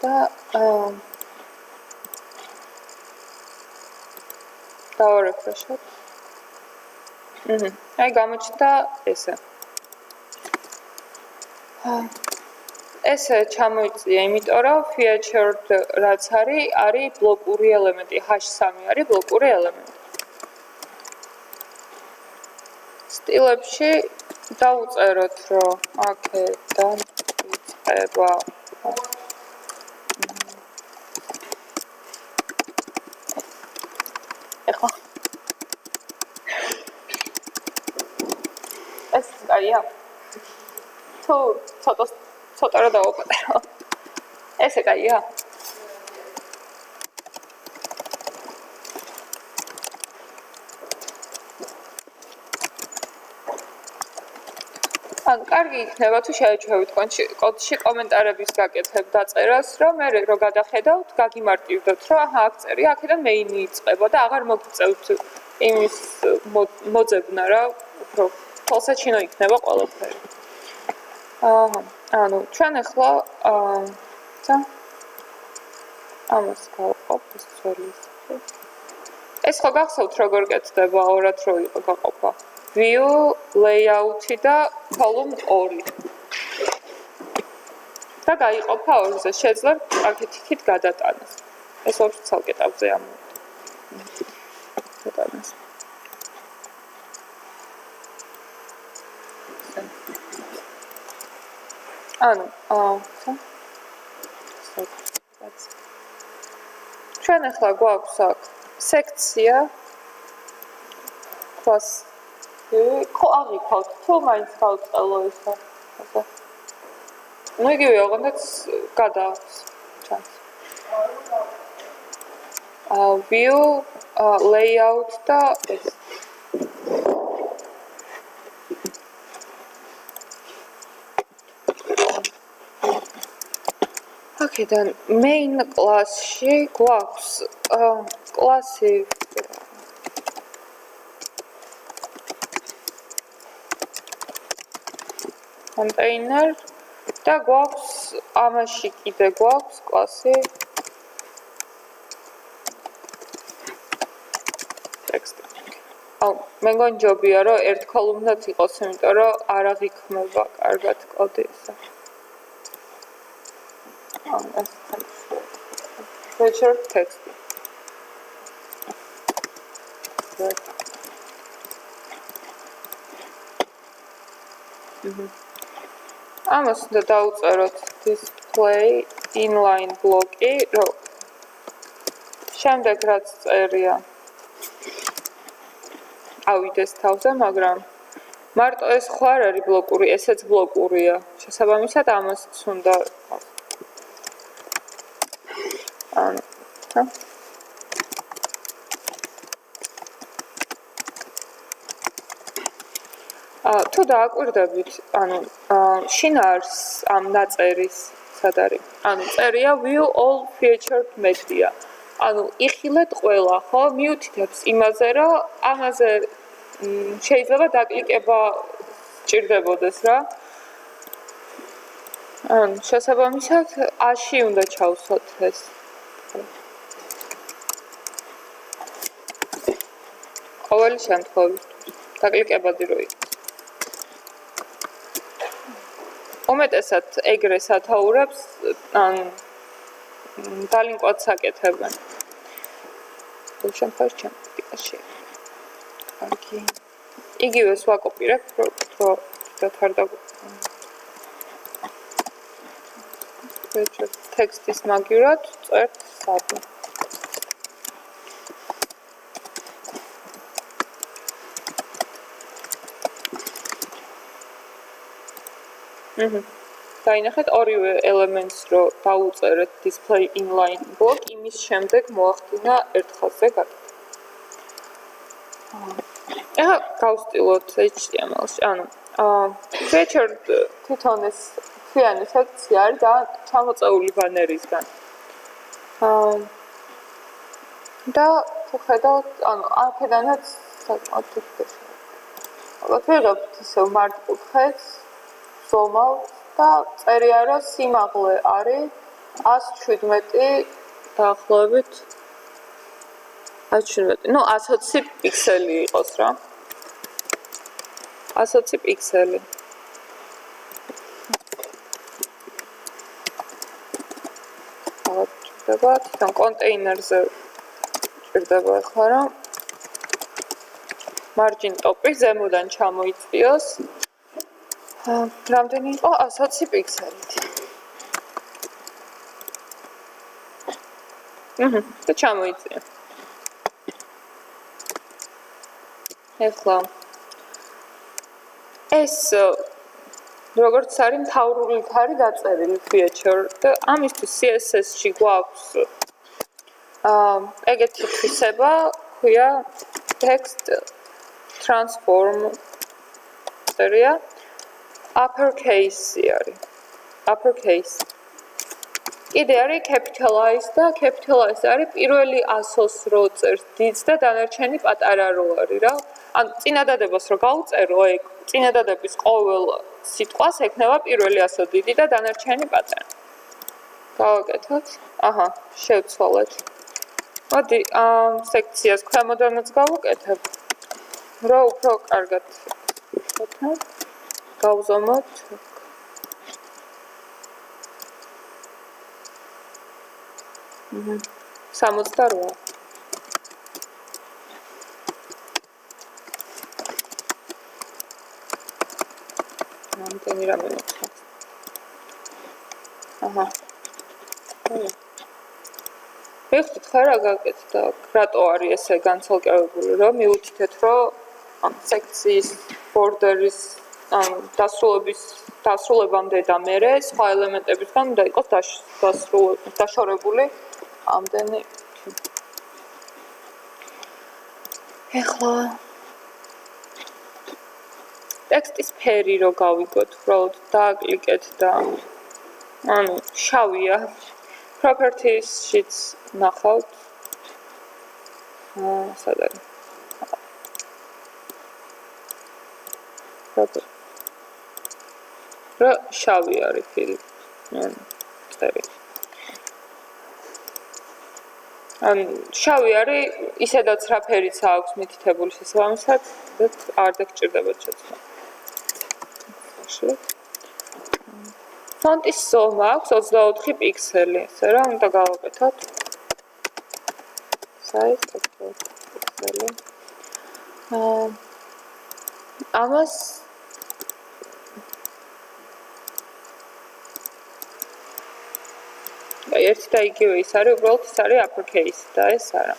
და დავარეფრეშოთ. აი გამოჩნდა ესე. ესე ჩამოიწია, იმიტომ რომ featured რაც არის ბლოკური ელემენტი, h3 არის ბლოკური ელემენტი. სტილებში დავუწეროთ, რომ აქედან იწყება ეხლა ეს კაია. თუ ცოტა რა დავაპატარო. ესე კაია. ან კარგი იქნება თუ შეეჩვევით კოდში კომენტარების გაკეთებ დაწერას, რომ მე რო გადახედავთ, გაგიმარტივდოთ, რომ აჰა, აქ წერია, აქედან მეინი იწყება და აღარ მოგიწევთ იმის მოძებნა რა, უფრო თვალსაჩინო იქნება ყველაფერი. ანუ ჩვენ ახლა ამას გავყოფ ეს ძვლის. ეს ხო გახსოვთ როგორ კეთდება ორად რო იყო გაყოფა. View, layout-ი და column 2. და გაიყოფა ორზე, შეძლებ აქეთ-იქით გადატანას. ეს ვაფშე ცალკე ტაბზე გადატანას. ანუ, ჩვენ ახლა გვაქვს აქ სექცია, class ხო აღიქოთ, თუ მაინც გავწყელო ესა. ну იგივე ოღონდ გადააქვს ჩანს. view, layout და ეს. აქედან main class-ში გვაქვს კლასი container და გვაქვს ამაში კიდე გვაქვს კლასი text. მე მგონი ჯობია რომ ერთ კოლუმნად იყოს, იმიტომ რომ არ აღიქმება კარგად კოდი ესა. feature text. ამას უნდა დავუწეროთ display inline block-ი, რომ შემდეგ რაც წერია ავიდეს თავზე, მაგრამ მარტო ეს ხო არ არის ბლოკური, ესეც ბლოკურია. შესაბამისად ამას უნდა თუ დააკვირდებით, ანუ შინაარს ამ ნაწერის სად არის? ანუ წერია view all featured media. ანუ იხილეთ ყველა, ხო, მიუთითებს იმაზე, რომ ამაზე შეიძლება დაკლიკება სჭირდებოდეს რა. ანუ შესაბამისად A-ში უნდა ჩავსვათ ეს. ყოველი შემთხვევით დაკლიკებადი რო იყოს. უმეტესად ეგრე სათაურებს ან დალინკვად საკეთებენ. бұл შემთხვევაში ჩემპიკაში. კარგი. იგივეს ვაკოპირებ, რომ თვითონ ტექსტის მაგივრად წერთ სად. დაინახეთ ორივე ელემენტს რო დაუწერეთ display inline block, იმის შემდეგ მოახდინა ერთ ხაზზე გაკეთება. ეხლა გავსტილოთ HTML-ში, ანუ featured თვითონ ეს თვიანი სექცია არის და ჩამოწეული ბანერისგან. და თუ ხედავთ, ანუ აქედანაც საკმაოდ თითქოს. ალბათ ვიღებთ ისევ მარტკუთხედს, ზომავს და წერია, რომ სიმაღლე არის 117 დაახლოებით 117. ნუ 120 პიქსელი იყოს რა. 120 პიქსელი. ჭირდება თან კონტეინერზე ჭირდება ახლა რა. მარჯინ ტოპი ზემოდან ჩამოიწვიოს. რამდენი იყო 120 პიქსელით. და ჩამოიწვია. ახლა ეს როგორც არის მთავრულით არის დაწერილი feature და ამისთვის CSS-ში გვაქვს ეგეთი თვისება, ქვია text transform წერია uppercase-ი არის. uppercase. კიდე არის capitalize და capitalize არის პირველი ასოს რო წერს დიდს და დანარჩენი პატარა რო არის რა. ან წინადადებას რო გავწერო, ეგ წინადადების ყოველ სიტყვას ექნება პირველი ასო დიდი და დანარჩენი პატარა. გავაკეთოთ. აჰა, შევცვალეთ. მოდი, სექციას ქვემოდანაც გავუკეთებ. რო უფრო კარგად ვთქვათ. გავზომოთ. აჰა. 68. ამტენი რამე მოხდა. აჰა. ეხლა ხარა გაკეთდა, რატო არის ესე განცალკევებული, რომ მიუთითეთ, რომ სექციის ბორდერის დასრულებამდე და მერე სხვა ელემენტებისგან უნდა იყოს დაშორებული ამდენი. ეხლა ტექსტის ფერი რო გავიგოთ, უბრალოდ დააკლიკეთ და ანუ შავია. properties-შიც ნახავთ. სად არის? რა შავი არის ფილი. წერი. შავი არის, ისედაც რა ფერიც აქვს მითითებული შესაბამისად, არ დაგჭირდება შეცვლა. ფონტის ზომა აქვს 24 პიქსელი, ესე რა უნდა გავაკეთოთ. size 24 პიქსელი. ამას ერთი და იგივე ის არის, უბრალოდ ის არის uppercase და ეს არა.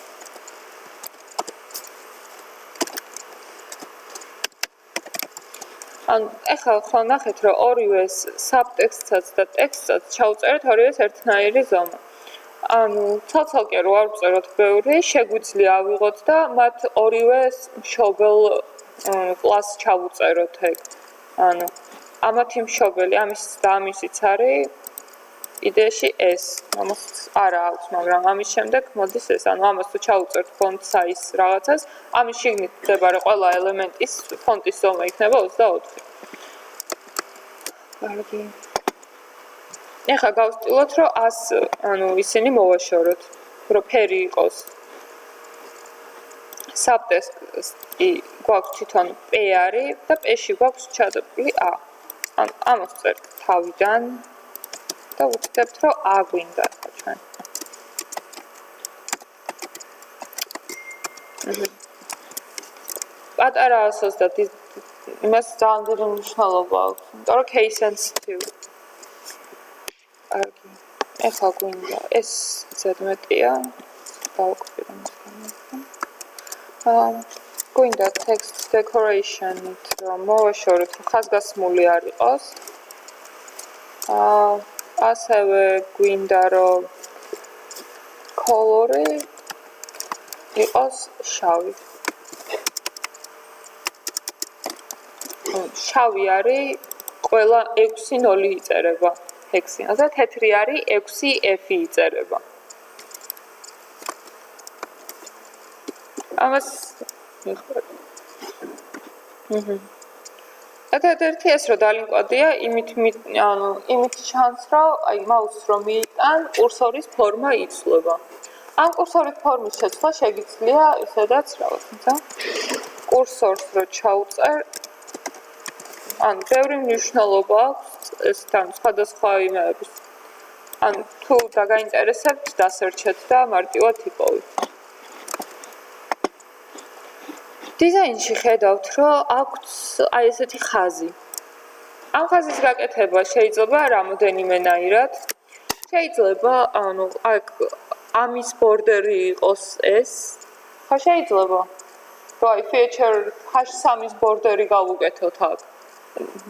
ან ეხლა ხო ნახეთ, რომ ორივე subtext-საც და text-საც ჩავწერეთ ორივეს ერთნაირი ზომა. ანუ ცალ-ცალკე რო არ ვწეროთ ბევრი, შეგვიძლია ავიღოთ და მათ ორივე მშობელ კლასს ჩავუწეროთ ეგ. ანუ ამათი მშობელი, ამის და ამისიც არის იდეაში ეს, ამას არა აქვს, მაგრამ ამის შემდეგ მოდის ეს, ანუ ამას თუ ჩავუწერთ font size რაღაცას, ამის შიგნით მდებარე ყველა ელემენტის ფონტის ზომა იქნება 24. კარგი. ეხლა გავსტილოთ, რომ 100, ანუ ისინი მოვაშოროთ, რომ ფერი იყოს. subtext-ი გვაქვს თვითონ P არის და P-ში გვაქვს ჩადებული A. ანუ ამას წერთ თავიდან და ვუწევთ, რომ A გვინდა ახლა ჩვენ. პატარა ასოს და იმას ძალიან დიდი მნიშვნელობა აქვს, იმიტომ რომ case sensitive. კარგი. ეხლა გვინდა ეს ზედმეტია. დავუკვირდე გვინდა text decoration-ით რომ მოვაშოროთ, რომ ხაზგასმული არ იყოს. ასევე გვინდა რომ color-ი იყოს შავი. შავი არის ყველა 6-0 იწერება ჰექსინაზე, თეთრი არის 6F იწერება. ამას მიხარდა. ერთადერთი ეს რომ დალინკვადია, იმით ჩანს, რომ აი მაუსს რომ მიიტან, კურსორის ფორმა იცვლება. ამ კურსორის ფორმის შეცვლა შეგიძლია ისედაც რაღაცა. კურსორს რო ჩაუწერ, ბევრი მნიშვნელობა აქვს ეს სხვადასხვა იმეების. თუ დაგაინტერესებთ, დასერჩეთ და მარტივად იპოვეთ. დიზაინში ხედავთ, რომ აქვს აი ესეთი ხაზი. ამ ხაზის გაკეთება შეიძლება რამოდენიმენაირად. შეიძლება, ამის ბორდერი იყოს ეს. ხო შეიძლება. რომ აი feature h3-ის ბორდერი გავუკეთოთ აქ.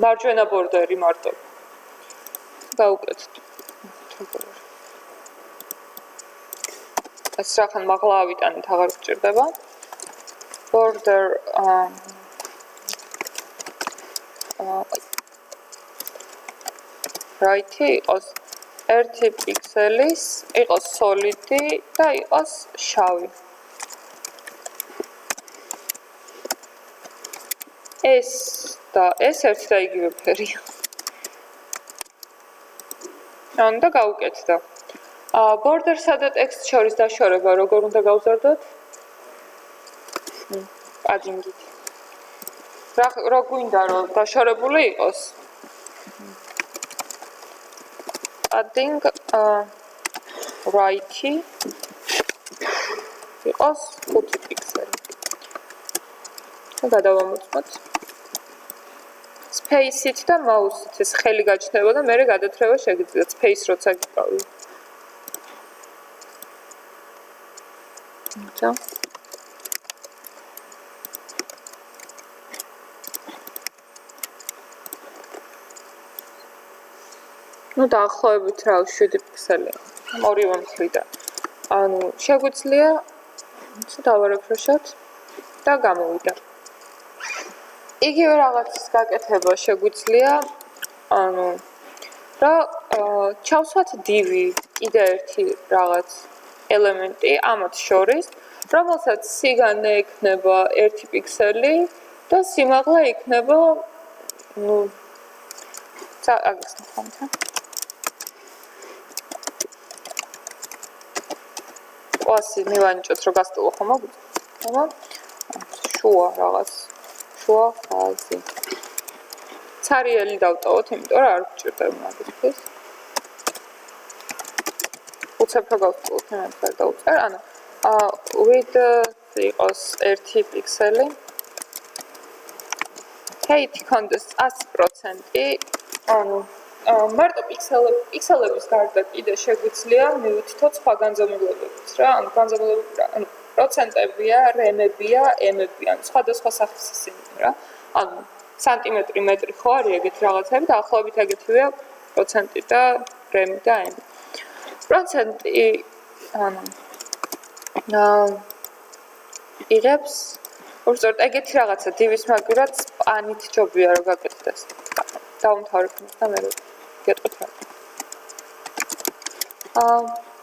მარჯვენა ბორდერი მარტო. გავუკეთოთ. ეს რახან მაღლა ავიტანეთ, აღარ გჭირდება. border right-ი იყოს 1 პიქსელის, იყოს solid-ი და იყოს შავი. ეს და ეს ერთი და იგივე ფერია. და გავუკეთდა. border-სა და text შორის დაშორება როგორ უნდა გავზარდოთ? padding-ით. რა გვინდა რომ დაშორებული იყოს? padding right-ი იყოს 5 პიქსელი. და გადავამოწმოთ. space-ით და mouse-ით ეს ხელი გაჩნდება და მერე გადათრევა შეგიძლიათ space როცა გიყავი. და დაახლოებით 7 პიქსელია. ორივე მხრიდან. შეგვიძლია დავარეფრეშოთ და გამოვიდა. იგივე რაღაცის გაკეთება შეგვიძლია, რა ჩავსვათ div-ი, კიდე ერთი რაღაც ელემენტი ამათ შორის, რომელსაც სიგანე ექნება 1 პიქსელი და სიმაღლე იქნება, აგეს ნახავთ. ყვასი მივანიჭოთ, რომ გასტულო ხომ მოგვიწევს. შუა რაღაც, შუა ხაზი. ცარიელი დავტოვოთ, იმიტომ რომ არ გვჭირდება მაგისთვის. უცებ რო გავწულოთ, იმას დავწერ. width იყოს 1 პიქსელი. height კონდეს 100%. მარტო პიქსელების გარდა კიდე შეგვიძლია მივუთითოთ სხვა განზომილებებიც რა, განზომილებები პროცენტებია, რემებია, ემებია, სხვადასხვა სახის ისინი რა. სანტიმეტრი, მეტრი ხო არის ეგეთი რაღაცები, დაახლოებით ეგეთივეა პროცენტი და რემი და ემი. პროცენტი იღებს უბრალოდ ეგეთი რაღაცა div-ის მაგურად სპანით ჯობია რომ გაკეთდეს. დავუმთავრებ და მე გეტყვით რა.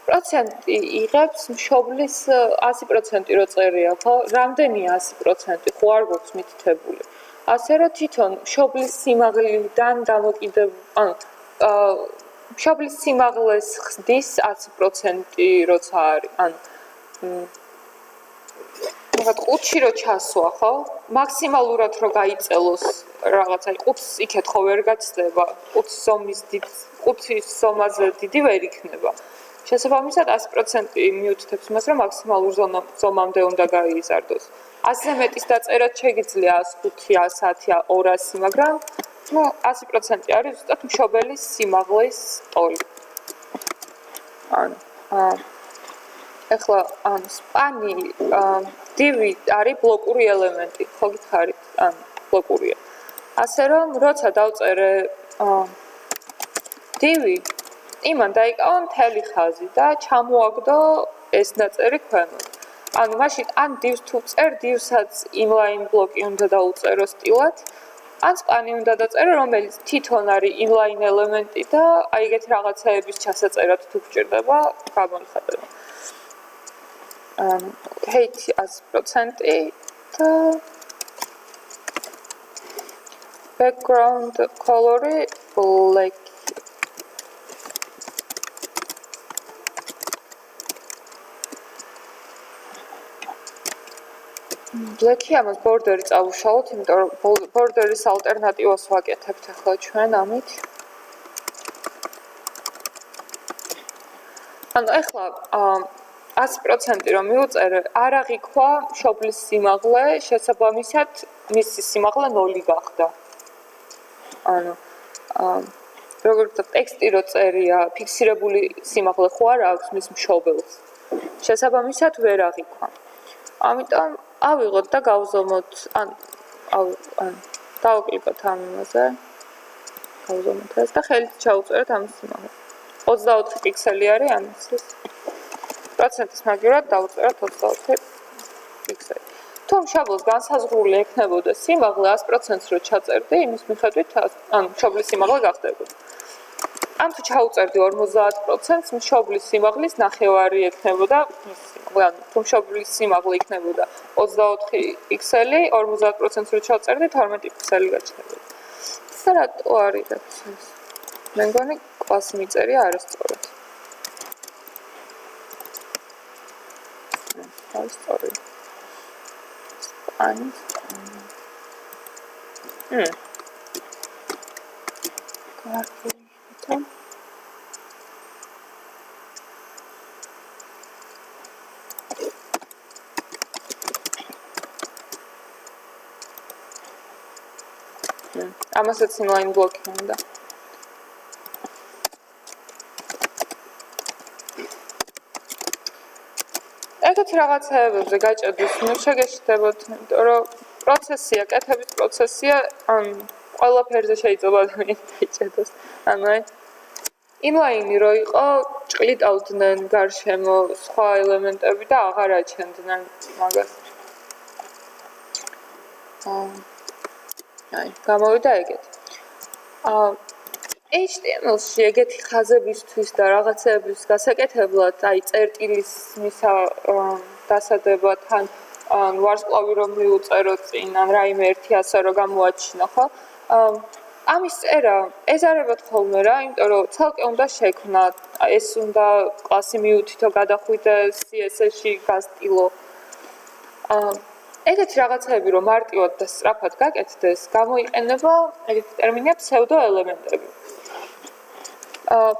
პროცენტი იღებს მშობლის 100% რო წერია, ხო? რამდენია 100%? ხო არ გვაქვს მითითებული. ასე რომ თვითონ მშობლის სიმაღლიდან დამოკიდებული, მშობლის სიმაღლეს ხდის 100% როცა არის. მაგათ 5-ში რო ჩასვა, ხო? მაქსიმალურად რო გაიწელოს რაღაცა 5-ს იქეთ ხო ვერ გაცდება. 5-ის ზომაზე დიდი ვერ იქნება. შესაბამისად 100% მიუთითებს იმას, რომ მაქსიმალურ ზომამდე უნდა გაიზარდოს. 100-ზე მეტის დაწერად შეგიძლია 105, 110, 200, მაგრამ 100% არის ზუსტად მშობელის სიმაღლის ტოლი. ეხლა სპანი div-ი არის ბლოკური ელემენტი, ხო გითხარით? ბლოკურია. ასე რომ, როცა დავწერე div-ი, იმან დაიკავა მთელი ხაზი და ჩამოაგდო ეს ნაწერი ქვემოთ. მაშინ ან div-ს თუ წერ, div-საც inline ბლოკი უნდა დაუწერო სტილად, ან სპანი უნდა დაწერო, რომელიც თვითონ არის inline ელემენტი და აი ეგეთი რაღაცეების ჩასაწერად თუ გჭირდება, გამონხატება. height 100% და background color black. Black-ი ამას ბორდერი წავუშალოთ, იმიტომ რომ ბორდერის ალტერნატივას ვაკეთებთ ახლა ჩვენ ამით. ანუ ახლა 100% რომ მივუწერე, არ აღიქვა მშობლის სიმაღლე, შესაბამისად მისი სიმაღლე 0 გახდა. ანუ როგორც ტექსტი რო წერია, ფიქსირებული სიმაღლე ხო არ აქვს მის მშობელს. შესაბამისად ვერ აღიქვა. ამიტომ ავიღოთ და გავზომოთ, დავაკლიკოთ ამ იმაზე. გავზომოთ ეს და ხელით ჩავუწერეთ ამის სიმაღლე. 24 პიქსელი არის ამისთვის. პროცენტის მაგივრად დავუწეროთ 24 პიქსელი. თუ მშობელს განსაზღვრული ექნებოდა სიმაღლე 100%-ს რო ჩაწერდი, იმის მიხედვით, ანუ მშობლის სიმაღლე გახდებოდა. ან თუ ჩაუწერდი 50%-ს, მშობლის სიმაღლის ნახევარი ექნებოდა მის სიმაღლე. ანუ თუ მშობლის სიმაღლე იქნებოდა 24 პიქსელი, 50%-ს რო ჩაწერდი, 12 პიქსელი გაჩნდებოდა. და რატო არის ეს? მე მგონი კლასი მიწერია არასწორად. არასწორი. კარგი. ამასაც inline block-ი უნდა. ეგეთ რაღაცეებზე გაჭედვის ნუ შეგეშთებოთ, იმიტომ რომ პროცესია, კეთების პროცესია, ან ყველაფერზე შეიძლება ადამიანი გაჭედოს. ანუ inline რო იყო, ჭყლიტავდნენ გარშემო სხვა ელემენტები და აღარ აჩენდნენ მაგას. გამოვიდა ეგეთი. HTML-ში ეგეთი ხაზებისთვის და რაღაცეების გასაკეთებლად, წერტილის მისა დასადებად, ან ვარსკვლავი რომ მივუწეროთ წინ, ან რაიმე ერთი ასე რომ გამოაჩინო, ხო? ამის წერა ეზარებათ ხოლმე რა, იმიტომ რომ ცალკე უნდა შექმნა, ეს უნდა კლასი მიუთითო, გადახვიდე CSS-ში გასტილო. ეგეთი რაღაცეები რომ მარტივად და სწრაფად გაკეთდეს, გამოიყენება ეგეთი ტერმინია ფსევდოელემენტები.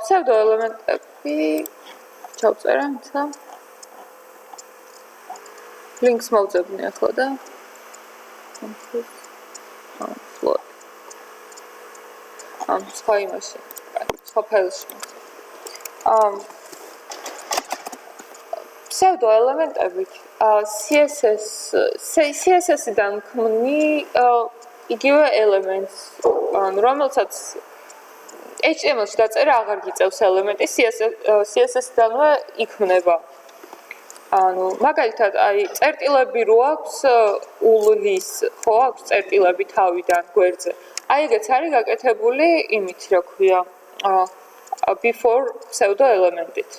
ფსევდოელემენტები ჩავწერე, ცა links მოვძებნი ახლა და float. სხვა იმაში, სხვა ფაილში. ფსევდოელემენტებით CSS-დან ქმნი იგივე ელემენტს, რომელსაც HTML-ში დაწერა აღარ გიწევს ელემენტი, CSS-დანვე იქმნება. ანუ მაგალითად, წერტილები რო აქვს ul-lis, ხო, აქვს წერტილები თავიდან გვერდზე. ეგეც არის გაკეთებული იმით, რა ქვია, before pseudo-ელემენტით.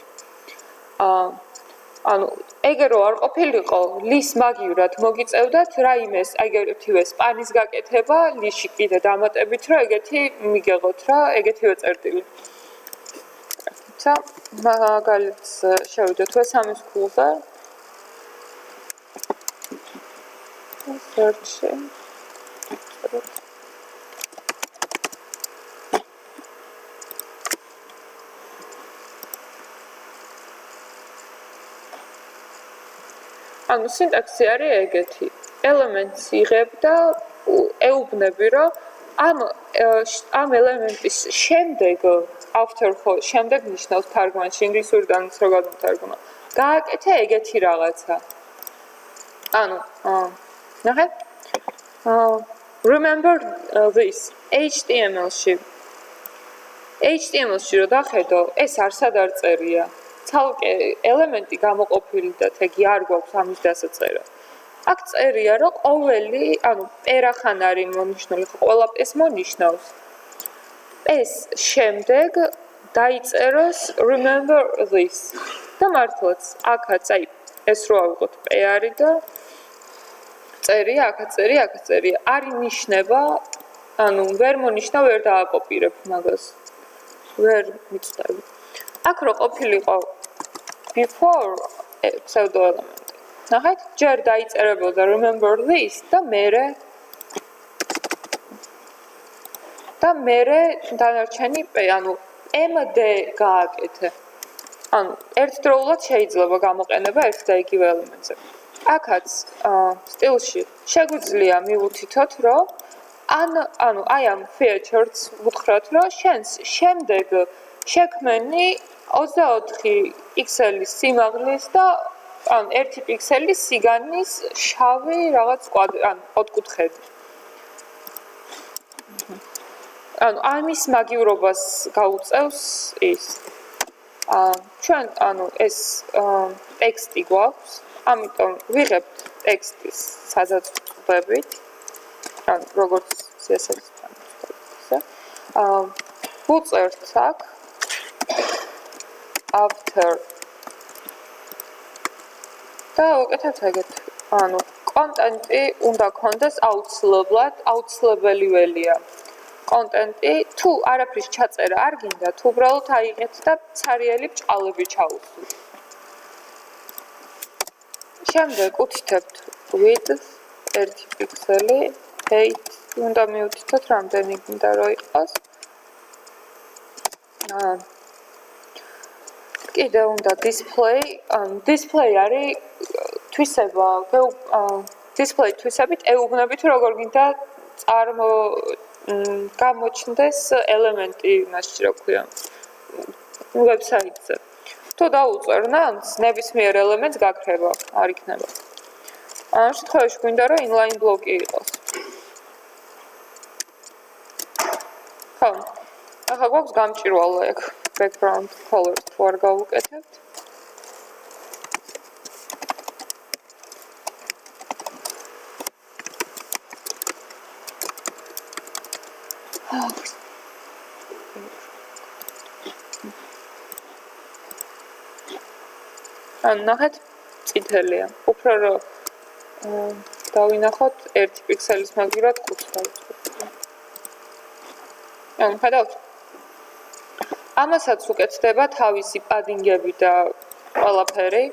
ანუ ეგ რო არ ყოფილიყო, lis მაგივრად მოგიწევდათ რაიმეს, ეგეთივე სპანის გაკეთება, lis-ში კიდე დამატებით, რომ ეგეთი მიგეღოთ რა, ეგეთივე წერტილი. ცა მაგალითს შევიდეთ სამის ქულზე. search-ში. ანუ სინტაქსი არის ეგეთი. ელემენტს იღებ და ეუბნები, რომ ამ ელემენტის შემდეგ after ხო, შემდეგ ნიშნავს თარგმანში, ინგლისურიდან რო გადმოთარგმნა. გააკეთე ეგეთი რაღაცა. ანუ ნახეთ? Remember this HTML-ში. HTML-ში რო დახედო, ეს არსად არ წერია. ცალკე ელემენტი გამოყოფილი და თეგი არ გვაქვს ამის დასაწერად. აქ წერია, რომ ყოველი, ანუ პერახან არის მონიშნული, ყველა ეს მონიშნავს. ეს შემდეგ დაიწეროს remember this. და მართლაც აქაც ეს რო ავიღოთ p არის და წერია, აქაც წერია, აქაც წერია. არ ინიშნება ანუ ვერ მონიშნა, ვერ დააკოპირებ მაგას. ვერ მიწდები. აქ რო ყოფილიყო before pseudo element. ნახეთ, ჯერ დაიწერებოდა remember this და მერე დანარჩენი ანუ md გააკეთე. ანუ ერთდროულად შეიძლება გამოყენება ერთ და იგივე ელემენტზე. აქაც სტილში შეგვიძლია მივუთითოთ, რომ ანუ აი ამ features ვუთხრათ, რომ შენს შემდეგ შექმენი 24 პიქსელის სიმაღლის და ან 1 პიქსელის სიგანის შავი რაღაც ანუ ოთხკუთხედი. ანუ ამის მაგივრობას გაუწევს ის. ჩვენ ანუ ეს ტექსტი გვაქვს, ამიტომ ვიღებთ ტექსტის საზაწყობებით. ანუ როგორც CSS-თან ისე. ვუწერთ აქ after და ვაკეთებთ ეგეთ. ანუ კონტენტი უნდა კონდეს აუცილებელი ველია. კონტენტი თუ არაფრის ჩაწერა არ გინდა, თუ უბრალოდ აიღეთ და ცარიელი ბრჭყალები ჩაუსვით. შემდეგ უთითებთ width 1 პიქსელი, height უნდა მივუთითოთ რამდენი გინდა რომ იყოს. კიდე უნდა display, display არის თვისება, display თვისებით ეუბნებით როგორ გინდა გამოჩნდეს ელემენტი მასში რა ქვია ვებსაიტზე. თუ დაუწერ ნამს, ნებისმიერ ელემენტს გაქრება, არ იქნება. ამ შემთხვევაში გვინდა რომ inline ბლოკი იყოს. ხო. ახლა გვაქვს გამჭვირვალე ეგ background color თუ არ გავუკეთებთ. ან ნახეთ წითელია. უფრო რომ დავინახოთ 1 პიქსელის მაგივრად 5 დავუწყოთ. ან ხედავთ? ამასაც უკეთდება თავისი პადინგები და ყველაფერი.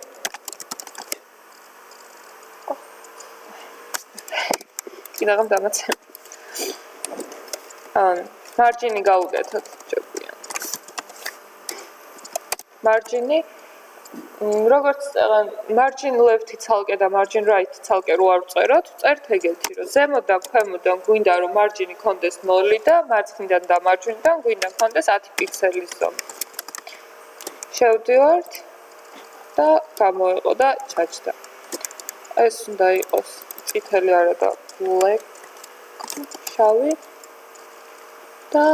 კიდევ დამაცემ. მარჯინი გავუკეთოთ ჯობია. მარჯინი როგორც margin left-ი ცალკე და margin right-ი ცალკე რო არ ვწეროთ, წერთ ეგეთი, რომ ზემოდან ქვემოდან გვინდა რომ margin-ი კონდეს 0 და მარცხნიდან და მარჯვნიდან გვინდა კონდეს 10 პიქსელის ზომა. შევდივართ და გამოეყო და ჩაჯდა. ეს უნდა იყოს წითელი არა და black, შავი და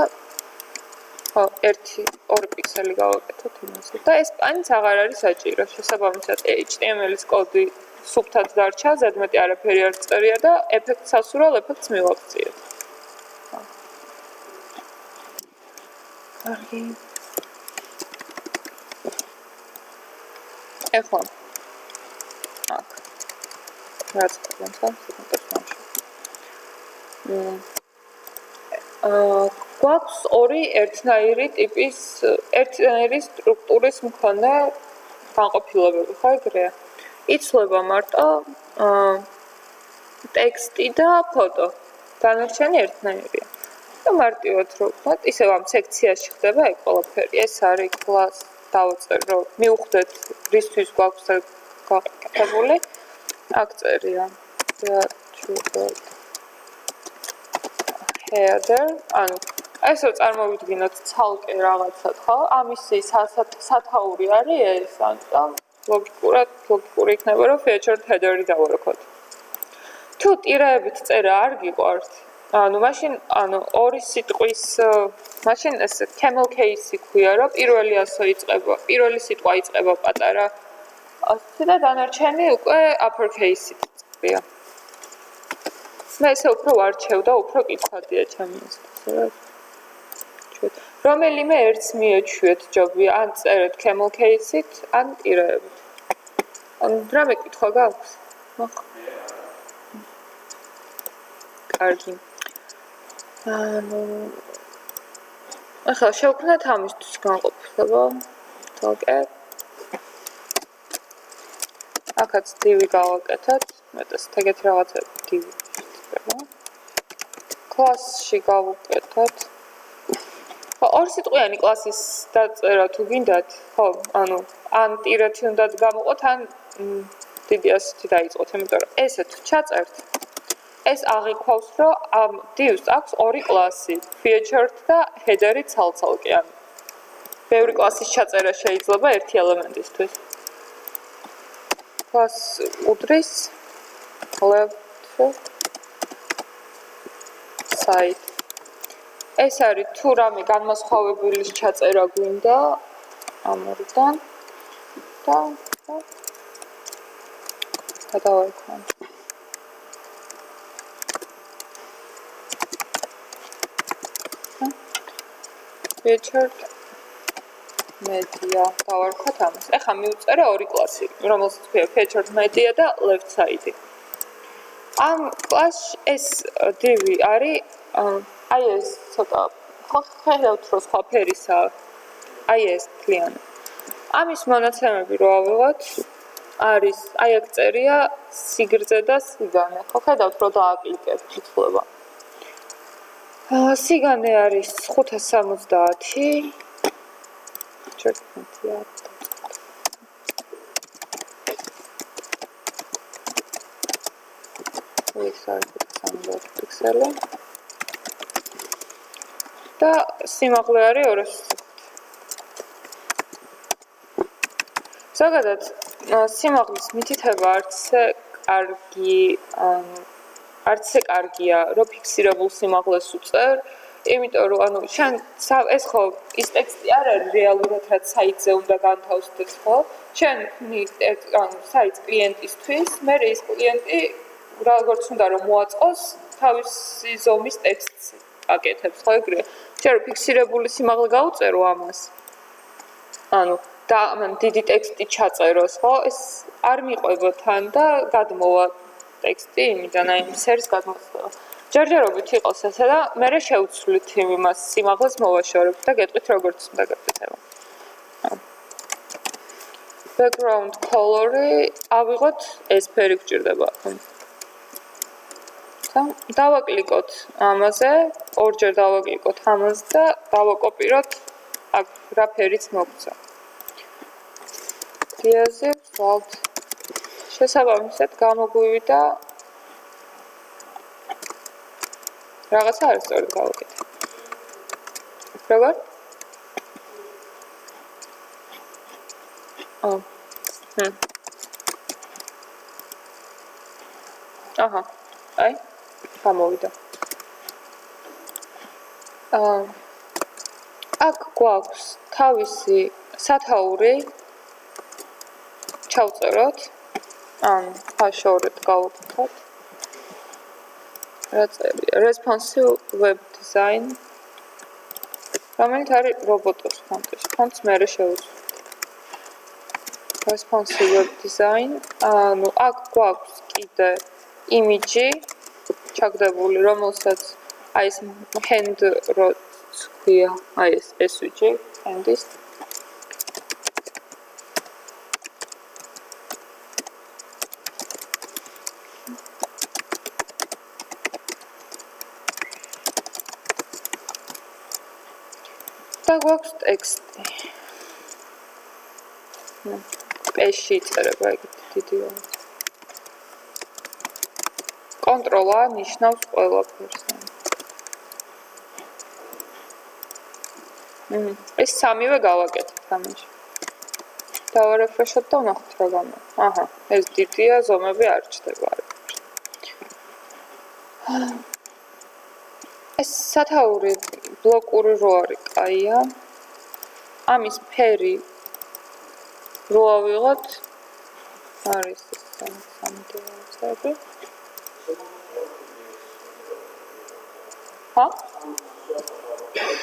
1-2 პიქსელი გავაკეთოთ იმაზე. და ეს პანიც აღარ არის საჭირო. შესაბამისად HTML-ის კოდი სუფთად დარჩა, ზედმეტი არაფერი არ წერია და ეფექტს სასურველ ეფექტს მივაქციეთ. კარგი. ეხლა აქ რაც თქვენ გვაქვს ორი ერთნაირი ტიპის ერთნაირი სტრუქტურის მქონე განყოფილებები, ხო ეგრეა? იცვლება მარტო ტექსტი და ფოტო. დანარჩენი ერთნაირია. და მარტივად რო ვთქვათ, ისევ ამ სექციაში ხდება ეგ ყველაფერი. ეს არის class დავაწერ, რომ მივხვდეთ რისთვის გვაქვს გაკეთებული. აქ წერია header, ანუ ეს რო წარმოვიდგინოთ ცალკე რაღაცად, ხო? ამისი სათაური არის ეს, ანუ ლოგიკური იქნება, რომ featured header-ი დავარქოთ. თუ ტირაებით წერა არ გიყვართ, მაშინ ორი სიტყვის მაშინ ეს camel case-ი ქვია, რომ პირველი სიტყვა იწყება პატარა ასეთი და დანარჩენი უკვე upper case-ით იწყება. მე ესე უფრო ვარჩევ და უფრო კითხვადია ჩემი ეს. რომელიმე ერთს მიეჩვიეთ ჯობია, ან წერეთ camel case-ით, ან ტირაებით. რამე კითხვა გაქვს? კარგი. ახლა შევქმნათ ამისთვის განყოფილება. თოკე. აქაც დივი გავაკეთოთ. მეტად ეგეთ რაღაცები დივი შეიძლება. კლასში გავუკეთოთ. ორ სიტყვიანი კლასის დაწერა თუ გინდათ, ხო, ან ტირეთი უნდა გამოყოთ, ან დიდი ასეთი დაიწყოთ, იმიტომ რომ ესე თუ ჩაწერთ, ეს აღიქვავს, რომ ამ divs აქვს ორი კლასი, featured და header-ი ცალ-ცალკე, ან ბევრი კლასის ჩაწერა შეიძლება ერთი ელემენტისთვის. Class უდრის left side. ეს არის თუ რამე განმასხვავებლის ჩაწერა გვინდა ამ ორიდან და გადავარქვან. Featured media დავარქვათ ამას. ეხლა მივწერე ორი კლასი, რომელსაც ქვია featured media და left side. ამ კლასში ეს div-ი არის აი ეს ცოტა ხედავთ რომ სხვა ფერისაა. აი ეს კლიანი. ამის მონაცემები რო ავიღოთ, არის აი აქ წერია სიგრძე და სიგანე. ხო ხედავთ რომ დააკლიკებთ ციფრება. სიგანე არის 570. ჩერტმეტია. ეს არის 570 პიქსელი. და სიმაღლე არის 200. ზოგადად სიმაღლის მითითება არც კარგია, რომ ფიქსირებულ სიმაღლეს უწევ, იმიტომ რომ შენ ეს ხო ის ტექსტი არ არის რეალურად რაც საიტზე უნდა განთავსდეს, ხო? შენ საიტს კლიენტისთვის, მე ის კლიენტი როგორც უნდა რომ მოაწყოს თავისი ზომის ტექსტს აკეთებს, ხო ეგრე? შენ ფიქსირებული სიმაღლე გაუწერო ამას. და ამან დიდი ტექსტი ჩაწეროს, ხო? ეს არ მიყვება თან და გადმოვა ტექსტი იმიდან, აი სერის გადმოცემა. ჯერჯერობით იყოს ესე და მე შევცვლით იმას სიმაღლეს მოვაშორებ და გეტყვით როგორც უნდა გაკეთება. Background color-ი ავიღოთ ეს ფერი გჭირდება. დავაკლიკოთ ამაზე, ორჯერ დავაკლიკოთ ამაზე და დავაკოპიროთ აქ რა ფერიც მოგცა. დიაზე ვსვავთ. შესაბამისად გამოგვივიდა რაღაცა არის სწორად გავაკეთე. როგორ? აჰა. აი გამოვიდა. აქ გვაქვს თავისი სათაური ჩავწეროთ. ან აშორეთ გავაკეთოთ. რა წერია? Responsive web design. რომელიც არის რობოტოს ფონტის. ფონტს მე შევუწევ. Responsive web design. აქ გვაქვს კიდე იმიჯი ჩაგდებული, რომელსაც აი ეს hand როც ქვია, აი ეს SVG hand-ის. და გვაქვს ტექსტი. პეში იწერება ეგეთი დიდი ორი. კონტროლა ნიშნავს ყველაფერს. ეს სამივე გავაკეთეთ ამაში. დავარეფრეშოთ და ვნახოთ რა გამოვა. აჰა, ეს დიდია, ზომები არ ჩდება. ეს სათაური ბლოკური რო არის, კაია. ამის ფერი რო ავიღოთ, არის სამდელები. ჰა?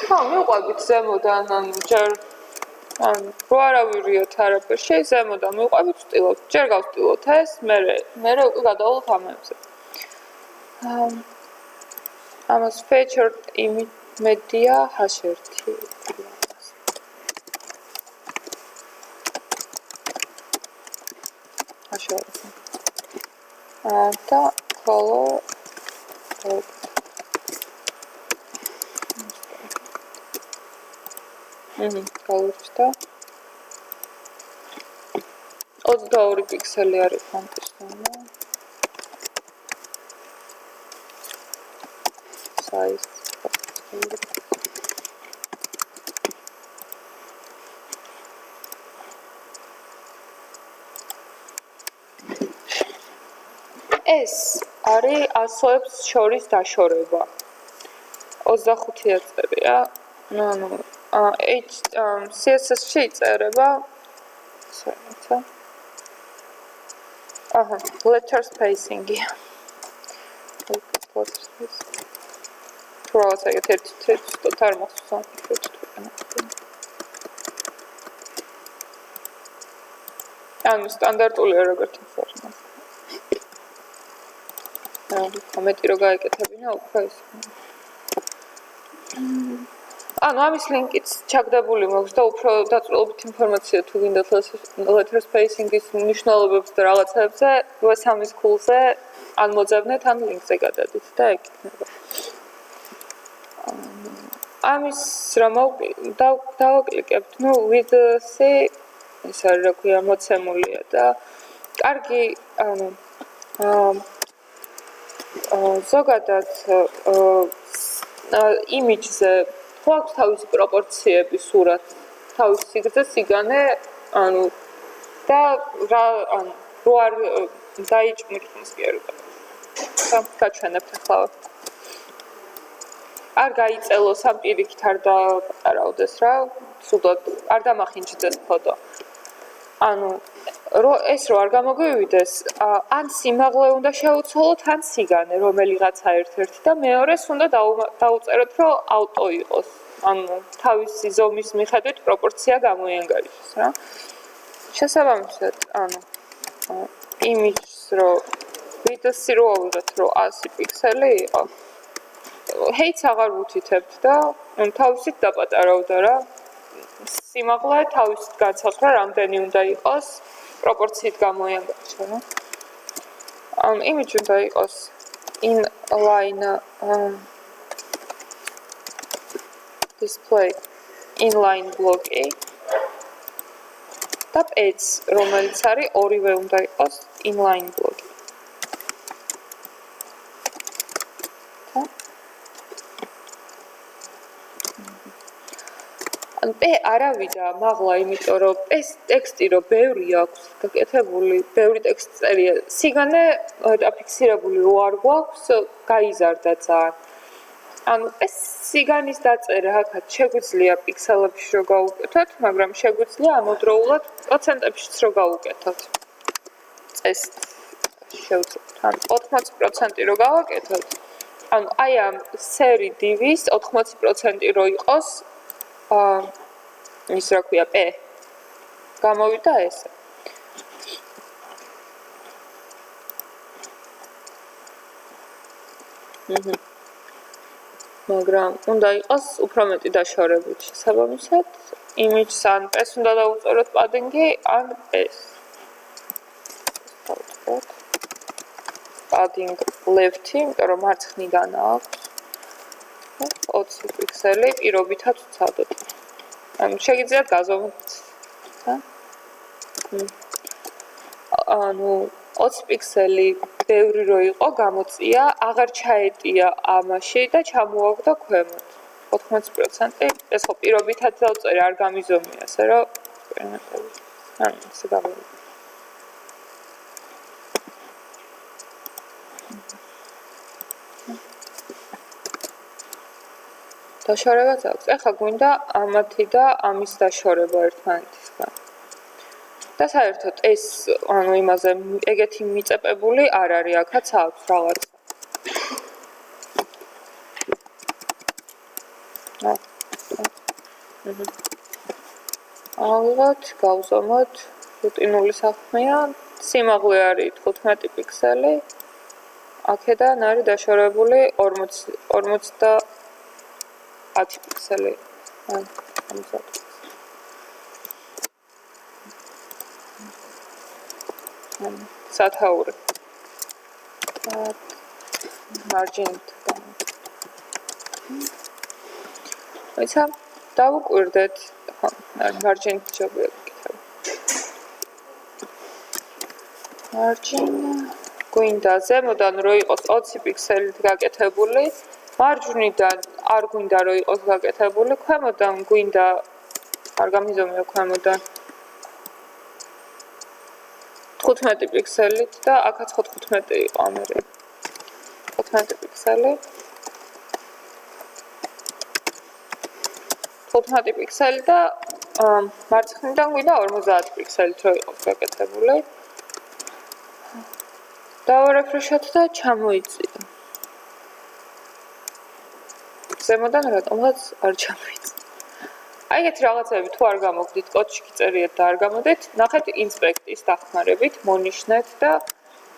ხო, მივყვებით ზემოდან, ჯერ რო არავირიოთ არაფერში, ზემოდან მივყვებით ვტილოთ. ჯერ გავსტილოთ ეს, მერე უკვე გადავლოთ ამებზე. ამას featured image media h1 და color colors და 22 პიქსელი არის ფონტის ზომა. Size ეს არის ასოებს შორის დაშორება. 25-ია წერია. ანუ CSS-ში იწერება letter spacing-ია. Cross ეგეთ ერთ არ მახსოვს. ანუ სტანდარტულია როგორც ინფორმაცია. მეტი რო გაეკეთებინა უფრო ის. ანუ ამის ლინკიც ჩაგდებული მაქვს და უფრო დაწვრილებით ინფორმაცია თუ გინდათ letter spacing-ის მნიშვნელობებს და რაღაცებზე, სამის ქულზე ან მოძებნეთ, ან ლინკზე გადადით და ეკითხება. ამის რომ დავაკლიკებთ, width-ი ეს არის რა ქვია, მოცემულია და კარგი, ანუ ზოგადად, იმიჯზე ხო აქვს თავისი პროპორციები სურათ, თავისი სიგრძე, სიგანე, ანუ და რა, ანუ რო არ დაიჭმირხოს კი არ და გაჩვენებთ ახლა. არ გაიწელოს ამ პირიქით არ დაპატარავდეს რა, სულოდ არ დამახინჯდეს ფოტო. ანუ ეს რო არ გამოგვივიდეს, ან სიმაღლე უნდა შევუცვალოთ, ან სიგანე, რომელიღაცა ერთ-ერთი და მეორეს უნდა დაუწეროთ, რომ ავტო იყოს. ანუ თავისი ზომის მიხედვით პროპორცია გამოიანგარიშოს რა. შესაბამისად, ანუ იმიჯს რო width-ი რო ავიღეთ, რომ 100 პიქსელი იყო. Height-ს აღარ ვუთითებთ და თავისით დაპატარავდა რა. სიმაღლე თავისით განსაზღვრა, რამდენი უნდა იყოს, პროპორციით გამოიანგარიშო რა. იმიჯი უნდა იყოს inline display inline block-ი და page, რომელიც არის ორივე უნდა იყოს inline block-ი. ან არავიდა მაღლა, იმიტომ რომ ეს ტექსტი რო ბევრი აქვს გაკეთებული, ბევრი ტექსტი წერია. სიგანე დაფიქსირებული რო არ გვაქვს, გაიზარდა ძალიან. ანუ ეს სიგანის დაწერა აქაც შეგვიძლია პიქსელებში რო გავუკეთოთ, მაგრამ შეგვიძლია ამოდროულად პროცენტებშიც რო გავუკეთოთ. წესით შევწყვეტ. ან 80% რო გავაკეთოთ, ანუ აი ამ სერი div-ის 80% რო იყოს ის რა ქვია P გამოვიდა ესე. მაგრამ უნდა იყოს უფრო მეტი დაშორებით. შესაბამისად, image-ს ან P-ს უნდა დავუწეროთ padding-ი, ან S. padding left-ი, იმიტომ რომ მარცხნიდან აქვს 20 პიქსელი პირობითად ვცადოთ. შეგიძლიათ გაზომოთ. ანუ 20 პიქსელი ბევრი რო იყო, გამოწია, აღარ ჩაეტია ამაში და ჩამოაგდა ქვემოთ. 80%. ეს ხო პირობითად დავწერე, არ გამიზომია, ასე რომ ექსპერიმენტები. ანუ ესე გამოვიდა. დაშორებაც აქვს. ეხლა გვინდა ამათი და ამის დაშორება ერთმანეთისგან. და საერთოდ ეს, ანუ იმაზე ეგეთი მიწეპებული არ არის, აქაც აქვს რაღაც. ავიღოთ, გავზომოთ, რუტინული საქმეა. სიმაღლე არის 15 პიქსელი. აქედან არის დაშორებული 50 პიქსელი. სათაური. მარჯინით. ისა დავუკვირდეთ. მარჯინით ჯობია გიკითხება. მარჯინ გვინდა ზემოდან რო იყოს 20 პიქსელით გაკეთებული, მარჯვნიდან არ გვინდა რო იყოს გაკეთებული, ქვემოდან გვინდა არ გამიზომია ქვემოდან 15 პიქსელით და აქაც 15 იყო ამერი. 15 პიქსელი. 15 პიქსელი და მარცხნიდან გვინდა 50 პიქსელით რო იყოს გაკეთებული. დავარეფრეშოთ და ჩამოიწია. ზემოდან რატომღაც არ ჩამოიწია. აი ეგეთი რაღაცები თუ არ გამოგდით, კოდში გიწერიეთ და არ გამოდით, ნახეთ ინსპექტის დახმარებით, მონიშნეთ და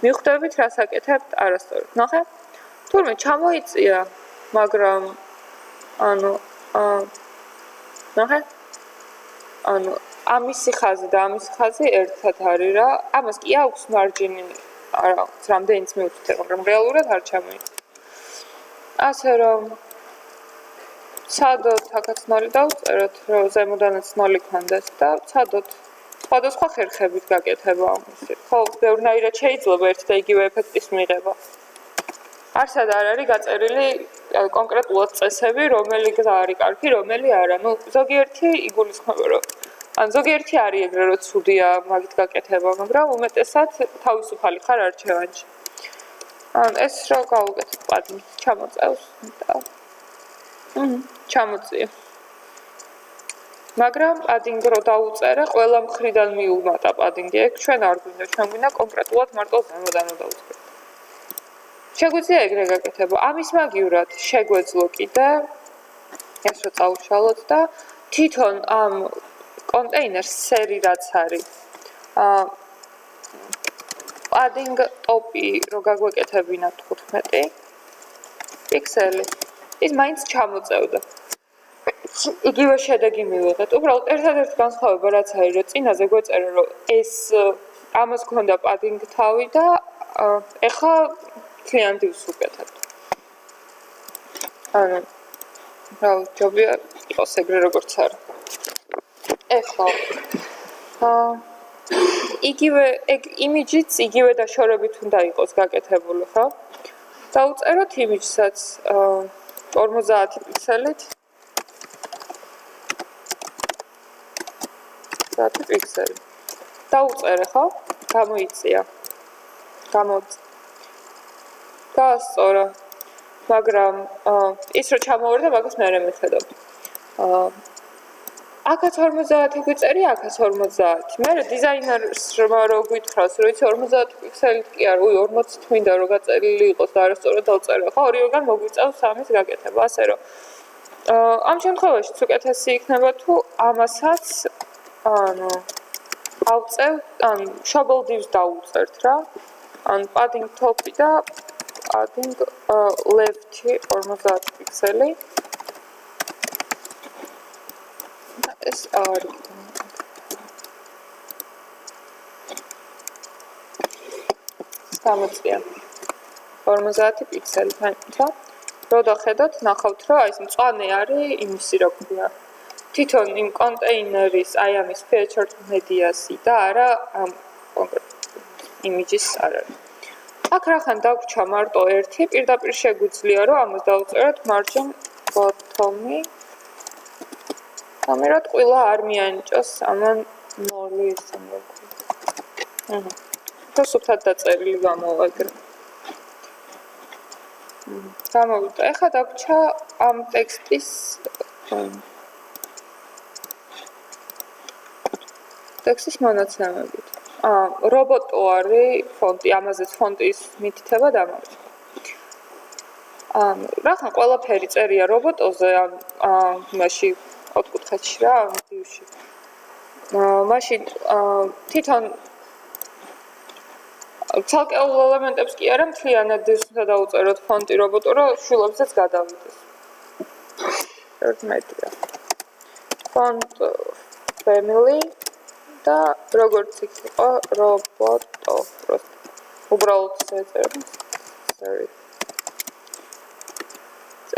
მიხვდებით რას აკეთებთ არასწორად. ნახე? თურმე ჩამოიწია, მაგრამ ნახე? ამისი ხაზი და ამისი ხაზი ერთად არის რა. ამას კი აქვს მარჯინი, არა, რამდენიც მივხვდეთ, მაგრამ რეალურად არ ჩამოიწია. ასე რომ ცადოთ აქაც 0 დავწეროთ, რომ ზემოდანაც 0 ქონდეს და ცადოთ სხვადასხვა ხერხებით გაკეთება ამისი. ხო, ბევრნაირად შეიძლება ერთი და იგივე ეფექტის მიღება. არსად არ არის გაწერილი კონკრეტულად წესები, რომელი გზა არის კარგი, რომელი არა. ნუ ზოგიერთი იგულისხმება, რომ ზოგიერთი არის ეგრე, რომ ცუდია მაგით გაკეთება, მაგრამ უმეტესად თავისუფალი ხარ არჩევანში. ეს რა გავუკეთებ პადინგ ჩამოწევს და ჩამოწია. მაგრამ პადინგ რო დაუწერე, ყველა მხრიდან მიუმატა პადინგი. ეგ ჩვენ არ გვინდა, ჩვენ გვინდა კონკრეტულად მარტო ზემოდან რო დაუწერე. შეგვიძლია ეგრე გაკეთება. ამის მაგივრად შეგვეძლო კიდე ეს რო წაუშალოთ და თვითონ ამ კონტეინერს სერი რაც არის. პადინგ ტოპი რო გაგვეკეთებინა 15 პიქსელი. ის მაინც ჩამოწევდა. იგივე შედეგი მივიღეთ. უბრალოდ ერთადერთი განსხვავება რაც არის, რომ წინაზე გვეწერა, რომ ეს ამას ქონდა პადინგ თავი და ეხლა ძალიან დივს უკეთებთ. რა ჯობია იყოს ეგრე როგორც არის. ეხლა იგივე ეგ იმიჯიც იგივე დაშორებით უნდა იყოს გაკეთებული, ხო? დავუწეროთ იმიჯსაც 50 პიქსელით. 50 პიქსელი. დავუწერე, ხო? გამოიწია. გაასწორა. მაგრამ ის რო ჩამოვარდა, მაგას მე არ მეხედავ. აქაც 50 გვიწერია, აქაც 50. მე დიზაინერს რო გვითხრავს, რომ იცი 50 პიქსელით კი არა, 40 თმინდა რომ გაწერილი იყოს და არასწორად დავწერე. ხო, ორივეგან მოგვიწევს ამის გაკეთება, ასე რომ ამ შემთხვევაში უკეთესი იქნება თუ ამასაც ავწევთ, შობელ დივს დავუწერთ რა. padding top-ი და padding left-ი 50 პიქსელი. ეს არის. გამოწია 50 პიქსელი, თუმცა რო დახედოთ, ნახავთ, რომ აი ეს მწვანე არის იმისი რა ქვია. თვითონ იმ კონტეინერის, აი ამის featured media-სი და არა კონკრეტ იმიჯის არ არის. აქ რახან დაგვრჩა მარტო ერთი, პირდაპირ შეგვიძლია, რომ ამას დავუწეროთ margin bottom-ი. ამერად ყველა არ მიანიჭოს ამან 0 ისე მოგვიყვება. და სუფთად დაწერილი გამოვა ეგრე. გამოვიდა. ეხლა დაგვრჩა ამ ტექსტის მონაცემებით. რობოტო არის ფონტი, ამაზეც ფონტის მითითება დამარჩა. რახან ყველაფერი წერია რობოტოზე მაში ოთხკუთხედში რა, დივში. მაშინ თვითონ ცალკეულ ელემენტებს კი არა, მთლიანად უნდა დავუწეროთ ფონტი რობოტო, რომ შვილებსაც გადავიდეს. მეტია. Font family და როგორც იქ იყო რობოტო. უბრალოდ შეწერა. Sorry.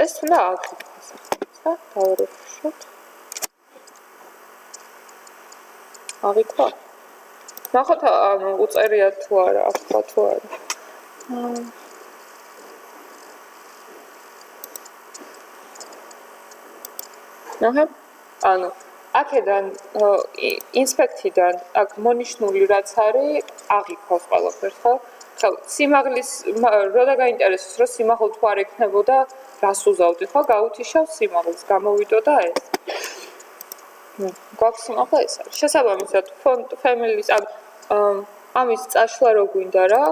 ეს უნდა აღიქოს. დავერეფრეშოთ. აღიქვა. ნახოთ, ანუ უწერია თუ არა, ახლა თუ არა. ნახე? ანუ აქედან ინსპექტიდან აქ მონიშნული რაც არის, აღიქოს ყველაფერს, ხო? ხო, სიმაღლის რო დაგაინტერესოს, რომ სიმაღლე თუ არ ექნებოდა, რას უზავდი, ხო? გაუთიშავ სიმაღლეს, გამოვიდოდა ეს. გვაქვს სიმაღლე ეს არის. შესაბამისად, font family-ს ამის წაშლა რო გვინდა რა,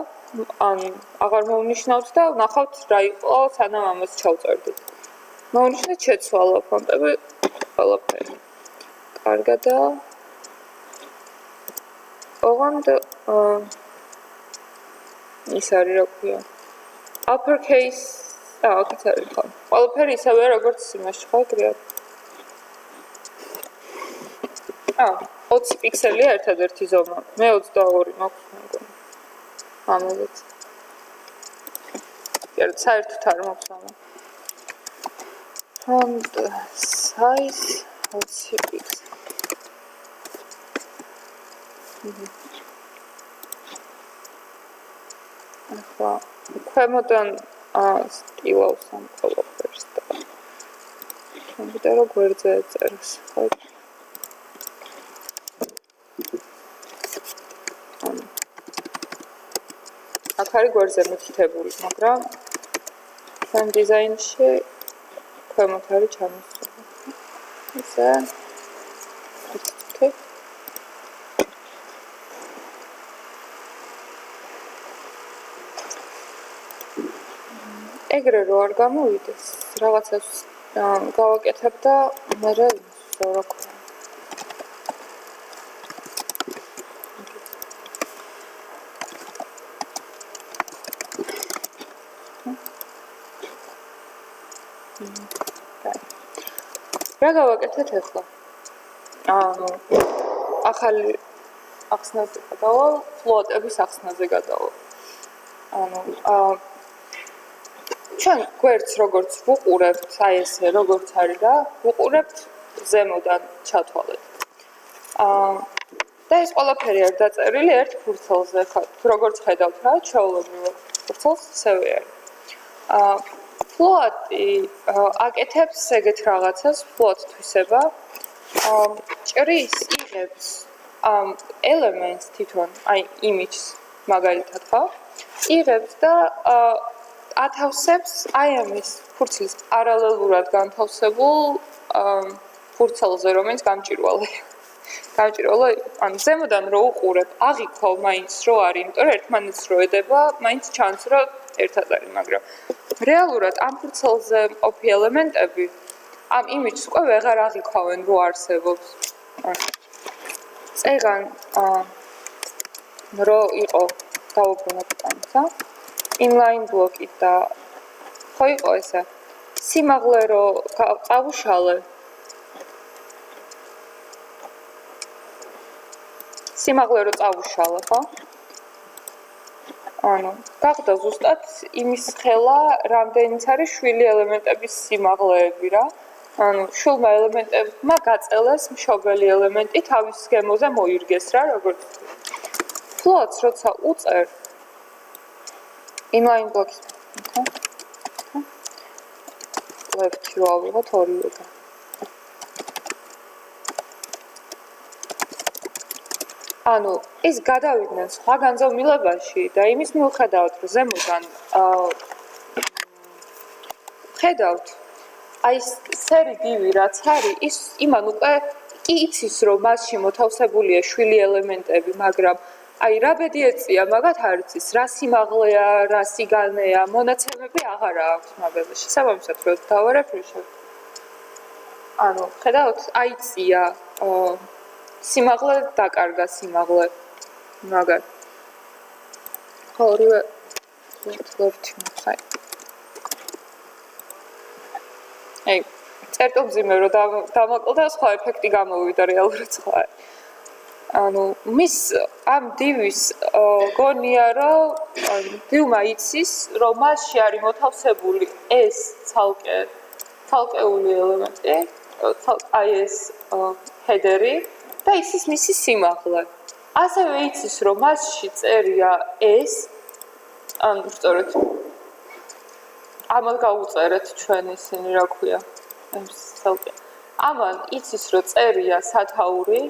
ან აღარ მოვნიშნავთ და ნახავთ რა იყო, სანამ ამას ჩავწერდით. მოვნიშნეთ შეცვალა ფონტები ყველაფერი. კარგადა. ოღონდ ის არის რა ქვია. Uppercase, აქაც არის ხო. ყველაფერი ისევე როგორც იმაში ხო ეგრეა. 20 პიქსელია ერთადერთი ზომა. მე 22 მაქვს მეგონა. ამაზეც. საერთოდ არ მაქვს ზომა. Font size 20 pixels. ახლა ქვემოდან სტილავს ამ ყველაფერს და კომპიუტერო გვერდზე ეწერს, ხო? აქ არის გვერდზე მითითებული, მაგრამ ამ დიზაინში ქვემოთ არის ჩამოსული. ისე. ეგრე რო არ გამოვიდეს, რაღაცას გავაკეთებ და მერე რა ქვია. რა გავაკეთეთ ახლა? ახალი ახსნაზე გადავალ, ფლოტების ახსნაზე გადავალ. ჩვენ გვერდს როგორც ვუყურებთ, აი ესე როგორც არის რა, ვუყურებთ ზემოდან ჩათვალეთ. და ეს ყველაფერი არის დაწერილი ერთ ფურცელზე, ხო, როგორც ხედავთ რა, ჩვეულებრივ ფურცელს ისევე არის. ფლოტი აკეთებს ეგეთ რაღაცას, ფლოტ თვისება, ჭრის იღებს ელემენტს თვითონ, აი იმიჯს მაგალითად, ხო? იღებს და ათავსებს აი ამის ფურცლის პარალელურად განთავსებულ ფურცელზე, რომელიც გამჭირვალე. გამჭირვალე, ანუ ზემოდან რო უყურებ, აღიქვა მაინც რო არის, იმიტომ რომ ერთმანეთს რო ედება, მაინც ჩანს რომ ერთად არის, მაგრამ რეალურად ამ ფურცელზე მყოფი ელემენტები ამ იმიჯს უკვე ვეღარ აღიქვავენ რო არსებობს. წეგან რო იყო დავუბრუნოთ ამისა. inline block-ი და ხო იყო ესა. სიმაღლე რო წავუშალე. სიმაღლე რო წავუშალე, ხო? ანუ გახდა ზუსტად იმის ხელა, რამდენიც არის შვილი ელემენტების სიმაღლეები რა. ანუ შულმა ელემენტებმა გაწელეს მშობელი ელემენტი თავის სქემოზე მოირგეს რა, როგორც ფლოტს როცა უწერ inline block-ი. left-ი რო ავიღოთ ორივეგან. ანუ ის გადავიდნენ სხვა განზომილებაში და იმის მიუხედავად რომ ზემოდან ხედავთ აი სერი დივი რაც არის ის იმან უკვე კი იცის რომ მასში მოთავსებულია შვილი ელემენტები მაგრამ აი რა ბედი ეწია მაგათ არ იცის რა სიმაღლეა რა სიგანეა მონაცემები აღარა აქვს მაგაზე შესაბამისად რომ დავარეფრეშებ ანუ ხედავთ აიწია სიმაღლე დაკარგა სიმაღლე მაგარ ორივე ლეფტ მოხай. აი, წერტილმძიმე რო დამაკლდა, სხვა ეფექტი გამოვიდა რეალურად სხვა. ანუ მის ამ დივის გონია რომ დივმა იცის რომ მასში არის მოთავსებული ეს ცალკეული ელემენტი, აი ეს ჰედერი და იცის მისი სიმაღლე. ასევე იცის რომ მასში წერია ეს, ანუ სწორედ ამან გავუწერეთ ჩვენ ისინი რა ქვია ეს ცალკე. ამან იცის რომ წერია სათაური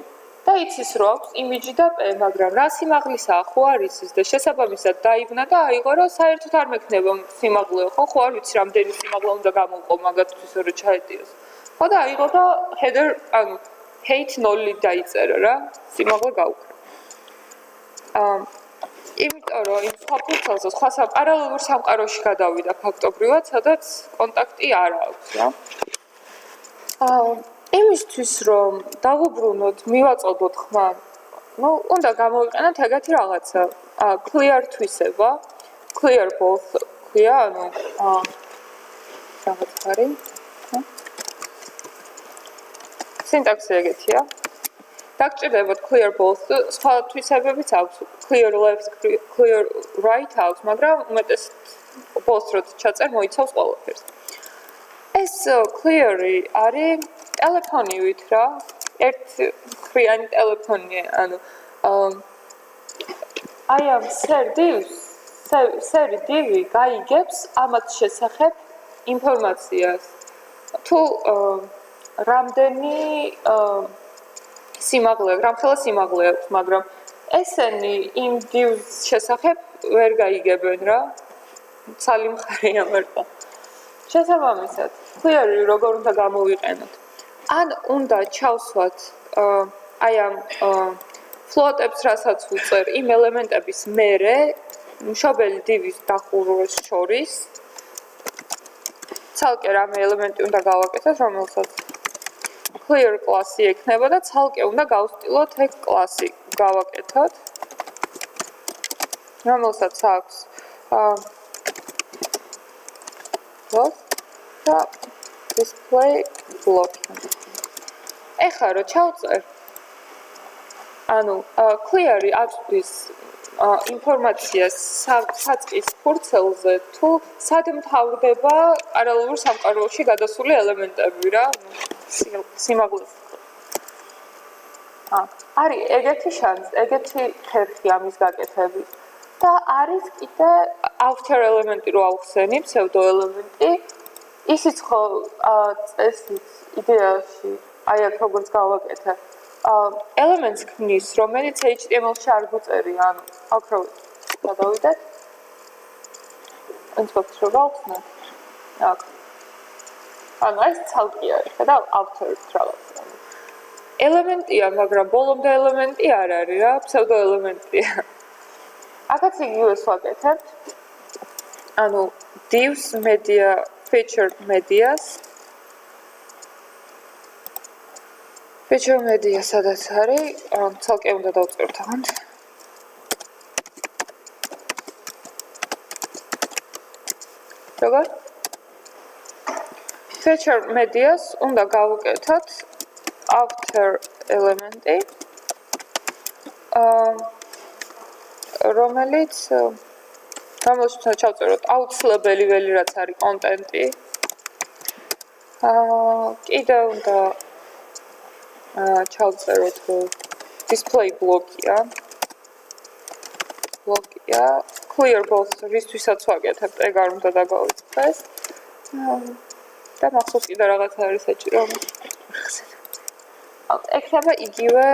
და იცის რომ აქვს იმიჯი და პ, მაგრამ რა სიმაღლისაა ხო არ იცის და შესაბამისად დაიბნა და აიღო რომ საერთოდ არ მექნება სიმაღლე ხო არ ვიცი რამდენი სიმაღლე უნდა გამოვყო მაგათთვის რომ ჩაეტიოს. ხო და აიღო და header ანუ height 0 დაიწერა რა სიმაღლე გაუქრა. იმიტომ რომ იმ სხვა ფურცელზე სხვა პარალელურ სამყაროში გადავიდა ფაქტობრივად, სადაც კონტაქტი არ აქვს რა. იმისთვის რომ დავუბრუნოთ, მივაწოდოთ ხმა, უნდა გამოვიყენოთ ეგეთი რაღაცა, clear თვისება, clear both ქვია, ანუ რაღაც არის. სინტაქსი ეგეთია. დაგჭირდებათ clear both, სხვა თვისებებიც აქვს, clear left, clear right აქვს, მაგრამ უმეტეს both რო ჩაწერ მოიცავს ყველაფერს. ეს clear-ი არის ტელეფონივით რა, ერთმხრივი ტელეფონია, ანუ აი ამ სერი დივი გაიგებს ამათ შესახებ ინფორმაციას. თუ რამდენი სიმაღლე, რამხელა სიმაღლე აქვს, მაგრამ ესენი იმ დივს შესახებ ვერ გაიგებენ რა. ცალი მხარეა მერყო. შესაბამისად, clear-ი როგორ უნდა გამოვიყენოთ? ან უნდა ჩავსვათ აი ამ float-ებს, რასაც უწერ იმ ელემენტების მერე მშობელი დივის დახურვას შორის ცალკე რამე ელემენტი უნდა გავაკეთოთ, რომელსაც clear კლასი ექნება და ცალკე უნდა გავსტილოთ ეგ კლასი გავაკეთოთ, რომელსაც აქვს და display block. ეხლა რო ჩავწერ, ანუ clear-ი აწვდის ინფორმაციას საწყის ფურცელზე, თუ სად მთავრდება პარალელურ სამყაროში გადასული ელემენტები რა, სიმაღლის. არის ეგეთი შანსი, ეგეთი ხერხი ამის გაკეთების. და არის კიდე outer ელემენტი რო ავხსენი, pseudo ელემენტი, ისიც ხო წესით იდეაში, აი აქ როგორც გავაკეთე, ელემენტს ქმნის, რომელიც HTML-ში არ გვწერია, ანუ აქ რო გადავიდეთ. ინსპექტ რო გავხსნათ. აქ. ანუ ეს ცალკე არის, და outer რაღაცა. ელემენტია, მაგრამ ბოლომდე ელემენტი არ არის რა, pseudo ელემენტია. აქაც იგივეს ვაკეთებთ. ანუ divs media featured medias featured media სადაც არის, ცალკე უნდა დავწეროთ აღარ. როგორ? featured medias უნდა გავუკეთოთ after ელემენტი. რომელიც ჩავწეროთ აუცილებელი ველი რაც არის კონტენტი. კიდე უნდა ჩავწეროთ display block-ია. clear both რისთვისაც ვაკეთებ, ეგ არ უნდა დაგავიწყდეს. და მახსოვს კიდე რაღაც არის საჭირო. ექნება იგივე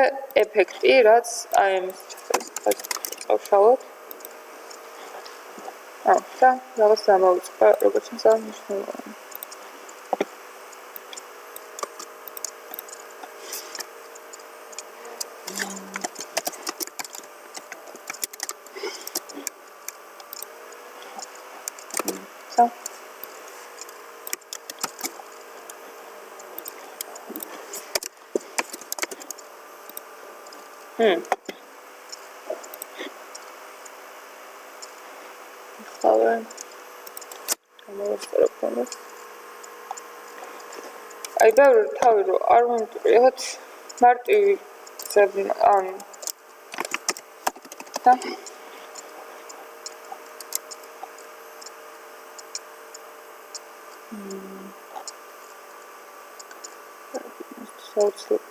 ეფექტი, რაც აი ამის წავშალოთ. და რაღაც დამოვიწყე, როგორც შესანიშნავია. ხავენ გამოვასწორებ ხოლმე აი ბევრი თავი რომ არ მომწრიოთ მარტივი ძებნა ან და საოცრად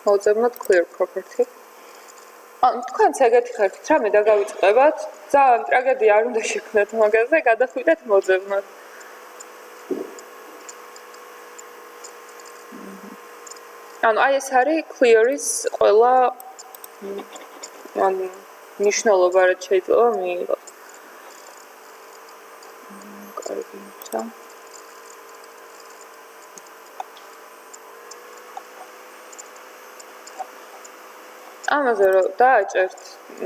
მოძებნოთ clear property. თქვენც ეგეთი ხართ, რამე დაგავიწყებათ, ძალიან ტრაგედია არ უნდა შექმნათ მაგაზე, გადახვიდეთ მოძებნოთ. ანუ აი ეს არის clear-ის ყველა ანუ ნიშნულობა რაც შეიძლება მიიღოს. კარგი, ცა. ამაზე რომ დააჭერთ,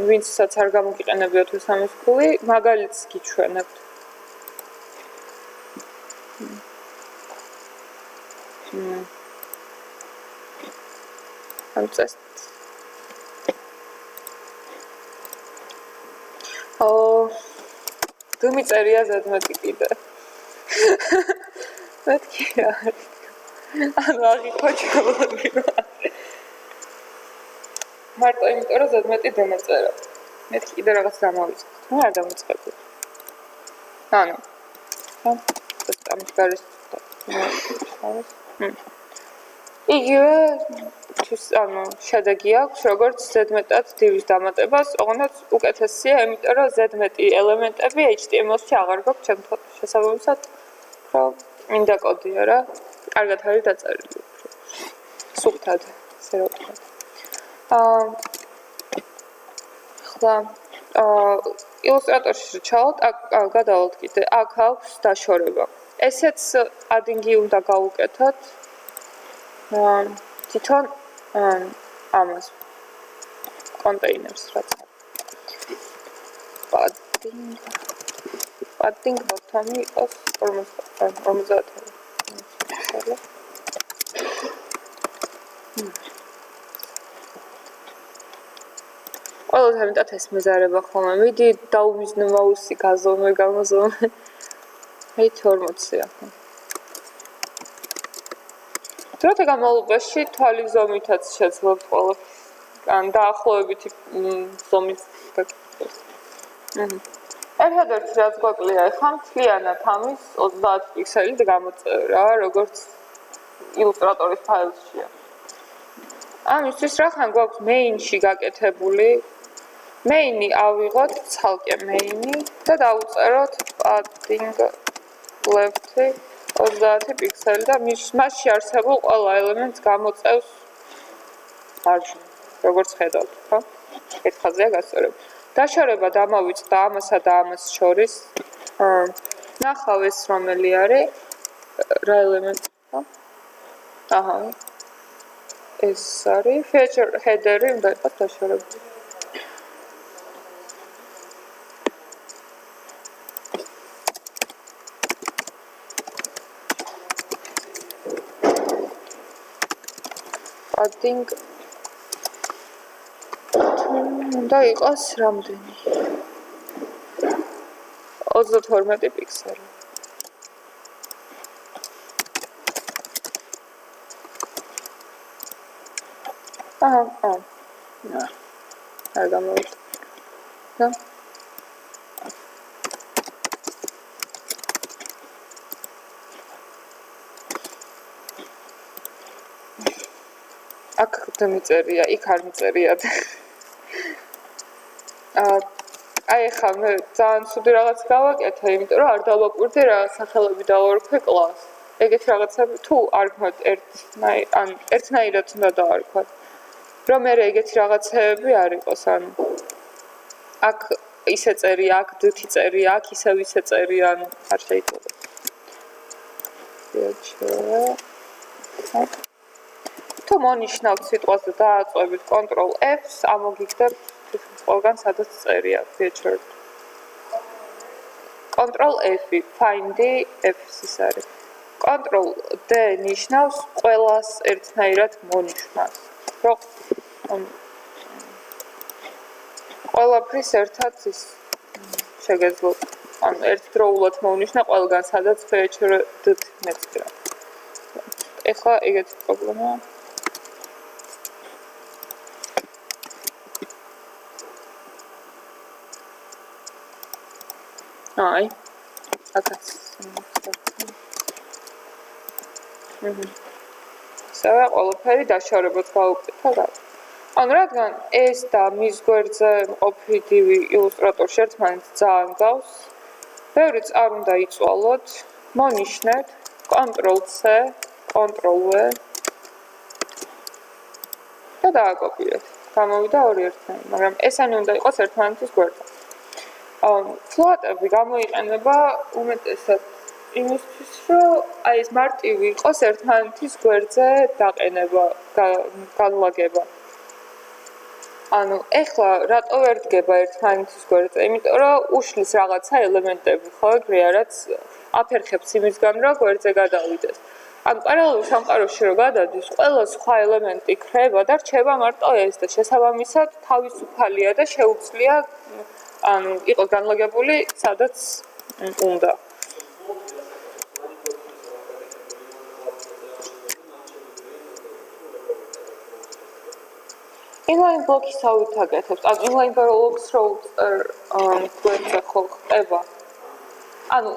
ვინცაც არ გამოგიყენებიათ ეს ამის ფული, მაგალითს გიჩვენებთ. ამ წეს გმიწერია ზედმეტი კიდე. მეთქი არის. ანუ აღიქვა ჩაბლები რა. მარტო იმიტომ რომ ზედმეტი დამეწერა. მეთქი კიდე რაღაც გამოვიწყოთ. მე არ დამოწყებული. ანუ ამის გარეს იგივე ანუ შედეგი აქვს როგორც ზედმეტად დივის დამატებას, ოღონდ უკეთესია, იმიტომ რომ ზედმეტი ელემენტები HTML-ში აღარ გვაქვს ჩემთვის შესაბამისად, რომ მინდა კოდია რა. კარგად არის დაწერილი. სუფთად, ესე რომ ვთქვა. ხლა ილუსტრატორში ჩავალთ, გადავალთ კიდე. აქ აქვს დაშორება. ესეც ადინგი უნდა გავუკეთოთ. თვითონ ამას კონტეინერს რაც padding bottom-ი იყოს 50. ყველას ამიტად ეს მეზარება ხოლმე. მიდი დაუმიზნო მაუსი გაზომე გამოზომე. აი 40-ია. დროთა განმავლობაში თვალის ზომითაც შეძლოთ ყველაფერს. ან დაახლოებითი ზომის გაკეთებას. ერთადერთი რაც გვაკლია ახლა მთლიანად ამის 30 პიქსელი გამოწერა, როგორც ილუსტრატორის ფაილშია. ამისთვის რახან გვაქვს main-ში გაკეთებული. main-ი ავიღოთ ცალკე main-ი და დავუწეროთ padding left-ი 30 პიქსელი და მასში არსებულ ყველა ელემენტს გამოწევს მარჯვნივ, როგორც ხედავთ, ხო? ეს ხაზია გასწორებული. დაშორება დამოვიწყდა ამასა და ამას შორის. ნახავ ეს რომელი არის? რა ელემენტი, ხო? აჰა. ეს არის feature header-ი უნდა იყოს დაშორებული. padding უნდა იყოს რამდენი? 32 პიქსელი. არ გამოვიდა. და აქ დამიწერია, იქ არ მიწერია. აი ხა მე ძალიან ცუდი რაღაც გავაკეთე, იმიტომ რომ არ დავაკვირდი რა სახელები დავარქვე კლასს. ეგეთი რაღაცები თუ არ გქონდ ერთნაირად უნდა დავარქვათ. რომ მე ეგეთი რაღაცები არ იყოს, ანუ აქ ისე წერია, აქ დუთი წერია, აქ ისევ ისე წერია, ანუ არ შეიძლება. თუ მონიშნავთ სიტყვას და დააწვევით Ctrl+F-ს, ამოგიგდებთ ყველგან სადაც წერია feature. Ctrl+F-ი, find-ი, F-ის არის. Control D ნიშნავს ყველას ერთნაირად მონიშნავს. Რომ ყველაფრის ერთად ის შეგეძლოთ. ანუ ერთდროულად მოვნიშნა ყველგან, სადაც featured-ით მეწია. ეხლა ეგეთი პრობლემაა. აი, აკაც. საერთოდ ყველაფერი დაშორებოთ გავუკეთე და ანუ რადგან ეს და მის გვერდზე მყოფი დივი ილუსტრატორში ერთმანეთს ძალიან გავს, ბევრიც არ უნდა იწვალოთ, მონიშნეთ Ctrl-C, Ctrl-V და დააკოპიოთ. გამოვიდა ორი ერთნაირი, მაგრამ ესენი უნდა იყოს ერთმანეთის გვერდზე. Float-ები გამოიყენება უმეტესად იმისთვის, რომ აი ეს მარტივი იყოს ერთმანეთის გვერდზე დაყენება, განლაგება. ანუ ეხლა რატო ვერ დგება ერთმანეთის გვერდზე? იმიტომ რომ უშლის რაღაცა ელემენტები ხო ეგრეა, რაც აფერხებს იმისგან, რომ გვერდზე გადავიდეს. ანუ პარალელურ სამყაროში რო გადადის, ყველა სხვა ელემენტი ქრება და რჩება მარტო ეს და შესაბამისად თავისუფალია და შეუძლია ანუ იყოს განლაგებული სადაც უნდა. Inline blocks თავით აკეთებს. ანუ inline blocks რო გვერდზე ხო ხდება. ანუ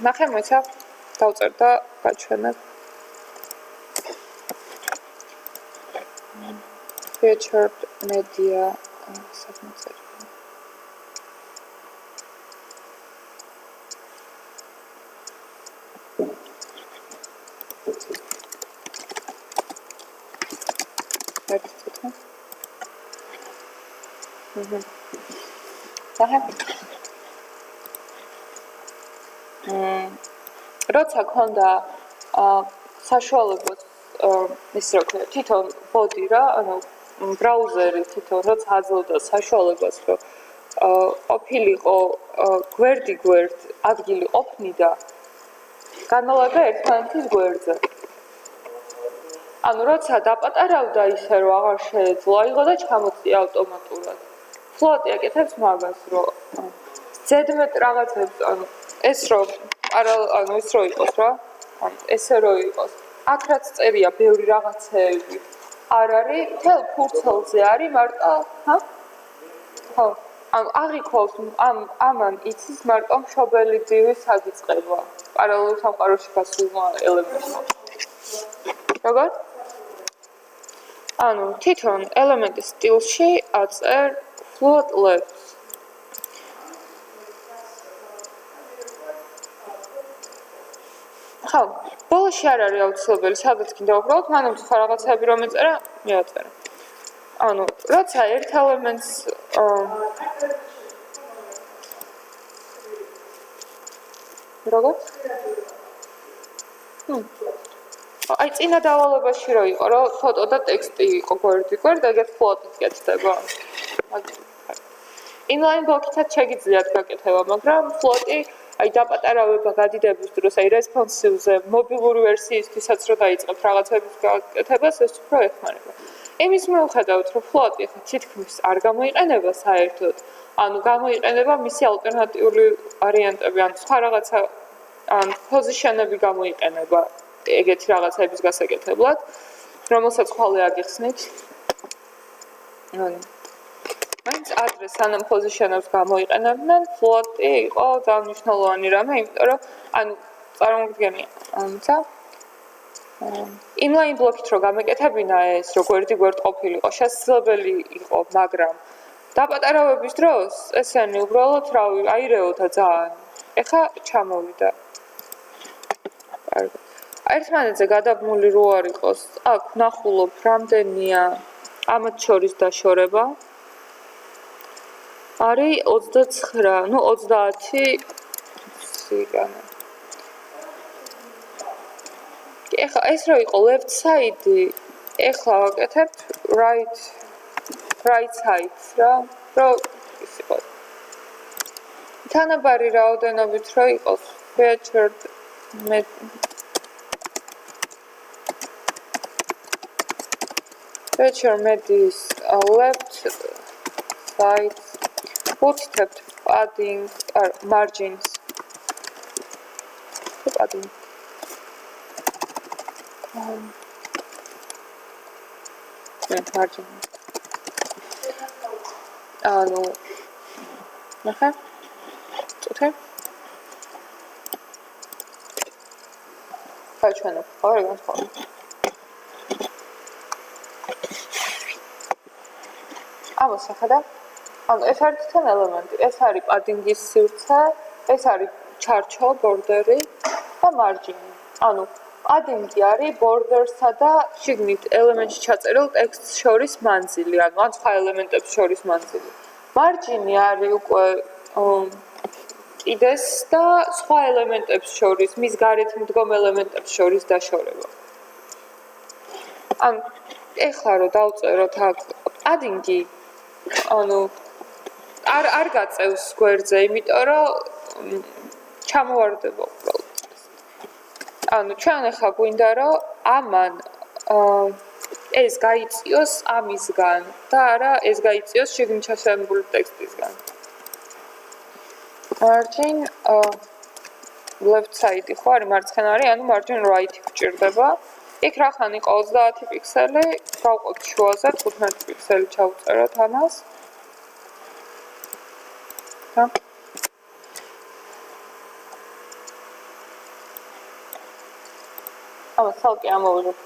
ნახე მოიცა დავწერ და გაჩვენებ. Featured media submit. როცა ქონდა საშუალებას ის რო ქვია თვითონ ბოდი რა ანუ ბრაუზერი თვითონ როცა აძლევდა საშუალებას რომ ყოფილიყო გვერდი ადგილი ყოფნიდა განალაგა ერთმანეთის გვერდზე ანუ როცა დაპატარავდა ისე რომ აღარ შეეძლო აიღო და ჩამოწია ავტომატურად ფლოტი აკეთებს მაგას რომ ზედმეტ რაღაცებს ანუ ეს რომ ანუ ის რო იყოს რა ანუ ესე რო იყოს აქ რაც წერია ბევრი რაღაცეები არ არის თელ ფურცელზე არის მარტო ხო ანუ აღიქოვს ამან იცის მარტო მშობელი დივის საგიწყება პარალელურ სამყაროში გასულმა ელემენტმა როგორ ანუ თვითონ ელემენტის სტილში აწერ float left ხო, ბოლოში არ არის აუცილებელი, სადაც კიდევ უბრალოდ მანამ სხვა რაღაცები რომ ეწერა, მივაწერე. ანუ, როცა ერთ ელემენტს როგორ? აი წინა დავალებაში რო იყო, რომ ფოტო და ტექსტი იყო გვერდი, ეგეთ ფლოტით კეთდება. Inline block-ით შეგიძლიათ გაკეთება, მაგრამ ფლოტი აი დაპატარავება გადიდების დროს აი რესპონსივზე მობილური ვერსიისთვისაც რო დაიწყებთ რაღაცების გაკეთებას ეს უფრო ეხმარება. იმის მიუხედავად რომ ფლოტი ხო თითქმის არ გამოიყენება საერთოდ, ანუ გამოიყენება მისი ალტერნატიული ვარიანტები, ანუ სხვა რაღაცა ან პოზიშენები გამოიყენება ეგეთი რაღაცების გასაკეთებლად, რომელსაც ხვალე აგიხსნით. ანუ მაინც ადრეს სანამ პოზიშენებს გამოიყენებდნენ, ფლოტი იყო ძალიან მნიშვნელოვანი რამე, იმიტომ რომ ანუ წარმოგიდგენია, ამცა inline block-ით რო გამეკეთებინა ეს, რო გვერდი ყოფილიყო, შესაძლებელი იყო, მაგრამ დაპატარავების დროს ესენი უბრალოდ რავი, აირეოდა ძალიან. ეხა ჩამოვიდა. კარგი. ერთმანეთზე გადაბმული რო არ იყოს, აქ ნახულობ რამდენია ამათ შორის დაშორება. არის 29, ну 30 სიგანა. ეხლა ეს რო იყო left side, ეხლა ვაკეთებ right side რა, რომ ის იყოს. თანაბარი რაოდენობით რო იყოს featured feature media-ის left side ვუთითებთ padding margins padding margin ანუ ნახე წუთი გაჩვენებ ხო რა განსხვავება ამას ახლა ანუ ეს არის თან ელემენტი ეს არის padding-ის სივრცე ეს არის ჩარჩო ბორდერი და მარჯინი ანუ padding-ი არის border-სა და შიგნით ელემენტში ჩაწერილ ტექსტს შორის მანძილი ანუ ან სხვა ელემენტებს შორის მანძილი მარჯინი არის უკვე კიდეს და სხვა ელემენტებს შორის მის გარეთ მდგომ ელემენტებს შორის დაშორება ანუ ეხლა რომ დავწეროთ აქ padding-ი ანუ არ გაწევს გვერდზე, იმიტომ რომ ჩამოვარდება უბრალოდ. ანუ ჩვენ ახლა გვინდა რომ ამან ეს გაიწიოს ამისგან და არა ეს გაიწიოს შიგნით ჩაშენებული ტექსტისგან. Margin left side ხო არის მარცხენა არის, ანუ margin right გვჭირდება. იქ რახან იყო 30 პიქსელი, გავყვეთ შუაზე 15 პიქსელი ჩავწეროთ ამას. და ამას თალკი ამოვიღებ,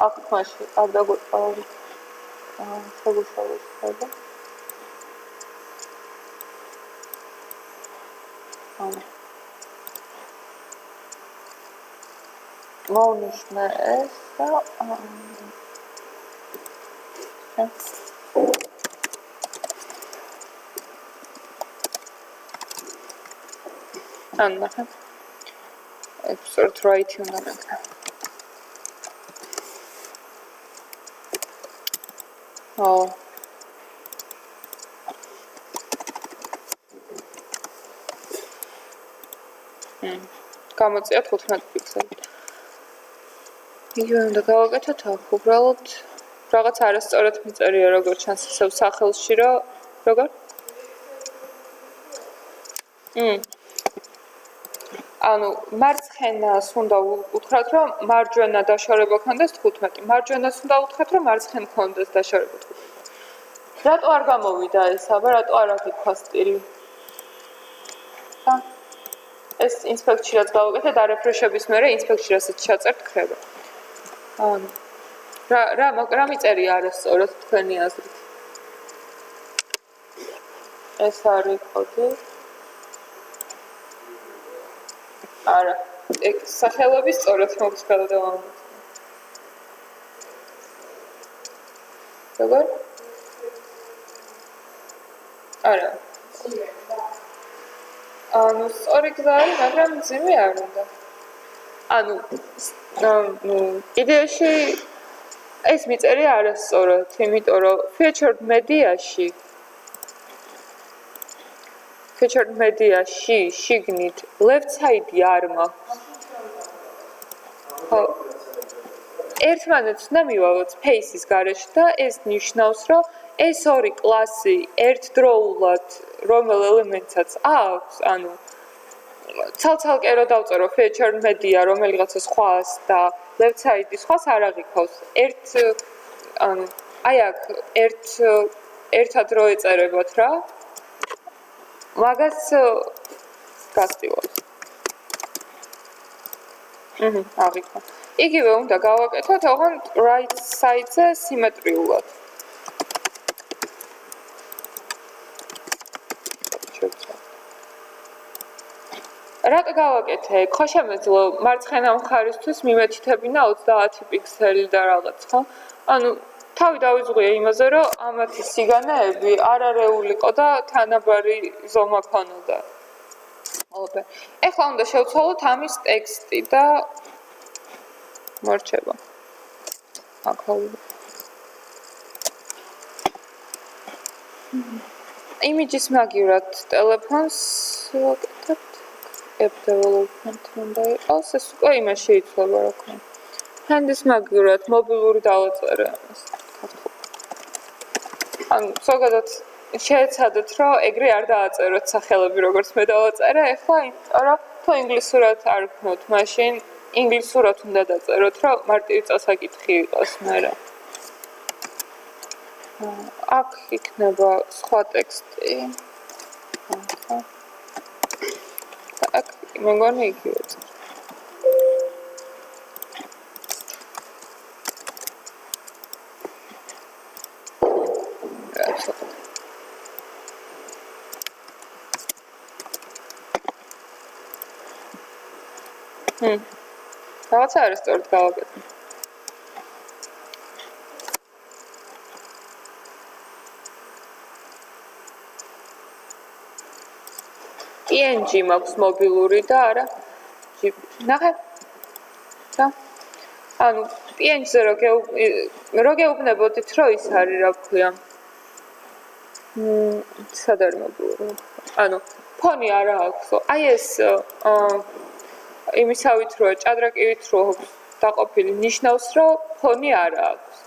აქ მაშინ არ დაგვეყავი. შეგუშავოთ ხოდა. მოვნიშნე ეს და ან ნახე episode right უნდა მეკნა გამოწია 15 პიქსელი იგივე უნდა გავაკეთოთ აქ უბრალოდ რაღაც არასწორად მიწერია როგორც ჩანს ისევ სახელში რომ როგორ ანუ მარცხენას უნდა უთხრათ რომ მარჯვენა დაშორება ქონდეს 15 მარჯვენას უნდა უთხრათ რომ მარცხენ ქონდეს დაშორება 15 რატო არ გამოვიდა ეს აბა რატო არ აღიქვა სტილი ეს ინსპექტში რაც გავაკეთე და რეფრეშების მერე ინსპექტში რასაც ჩაწერთ ქრება ანუ რა მიწერია არასწორად თქვენი აზრით ეს არის კოდი არა ეგ სახელობის სწორად მოგვს გადავამოწმე როგორ არა ანუ სწორი გზა არის მაგრამ მძიმე არ უნდა ანუ იდეაში ეს მიწერია არასწორად იმიტომ რომ featured media-ში შიგნით left side-ი არ მაქვს. ხო. ერთმანეთს უნდა მივავოთ space-ის გარეშე და ეს ნიშნავს, რომ ეს ორი კლასი ერთდროულად რომელ ელემენტსაც აქვს, ანუ ცალ-ცალკე რო დავწერო featured media რომელიღაცა სხვას და left side-ი სხვას არ აღიქავს. ანუ აი აქ ერთად რო ეწერებათ რა მაგას გასტივოთ. აღიქვა. იგივე უნდა გავაკეთოთ, ოღონდ right side-ზე სიმეტრიულად. რატო გავაკეთე? ხო შემეძლო მარცხენა მხარისთვის მიმეთითებინა 30 პიქსელი და რაღაც, ხო? ანუ თავი დავიზღვია იმაზე, რომ ამათი სიგანეები არარეულიყო და თანაბარი ზომა ქონოდა. ოპე. ეხლა უნდა შევცვალოთ ამის ტექსტი და მორჩება. აკაუ. იმიჯის მაგივრად ტელეფონს ვაკეთებთ. app development უნდა იყოს, ეს უკვე იმაში იცვლება რა ქვია. ჰენდის მაგივრად მობილური დავაწერე ამას. ანუ ზოგადად შეეცადეთ, რომ ეგრე არ დააწეროთ სახელები, როგორც მე დავაწერე, ეხლა იმიტომ, თუ ინგლისურად არ ვქნოთ, მაშინ ინგლისურად უნდა დაწეროთ, რომ მარტივი წასაკითხი იყოს მერე. აქ იქნება სხვა ტექსტი. აქ მეგონი იგივე წერს. რაღაცა არის სწორად გავაკეთე. PNG მაქვს მობილური და არა ნახე და ანუ PNG-ზე რო გეუბნებოდით, რომ ის არის, რა ვქვია. სად არის მობილური? ანუ ფონი არა აქვს. აი ეს იმისავით რო ჭადრაკივით რო დაყოფილი ნიშნავს, რომ ფონი არა აქვს.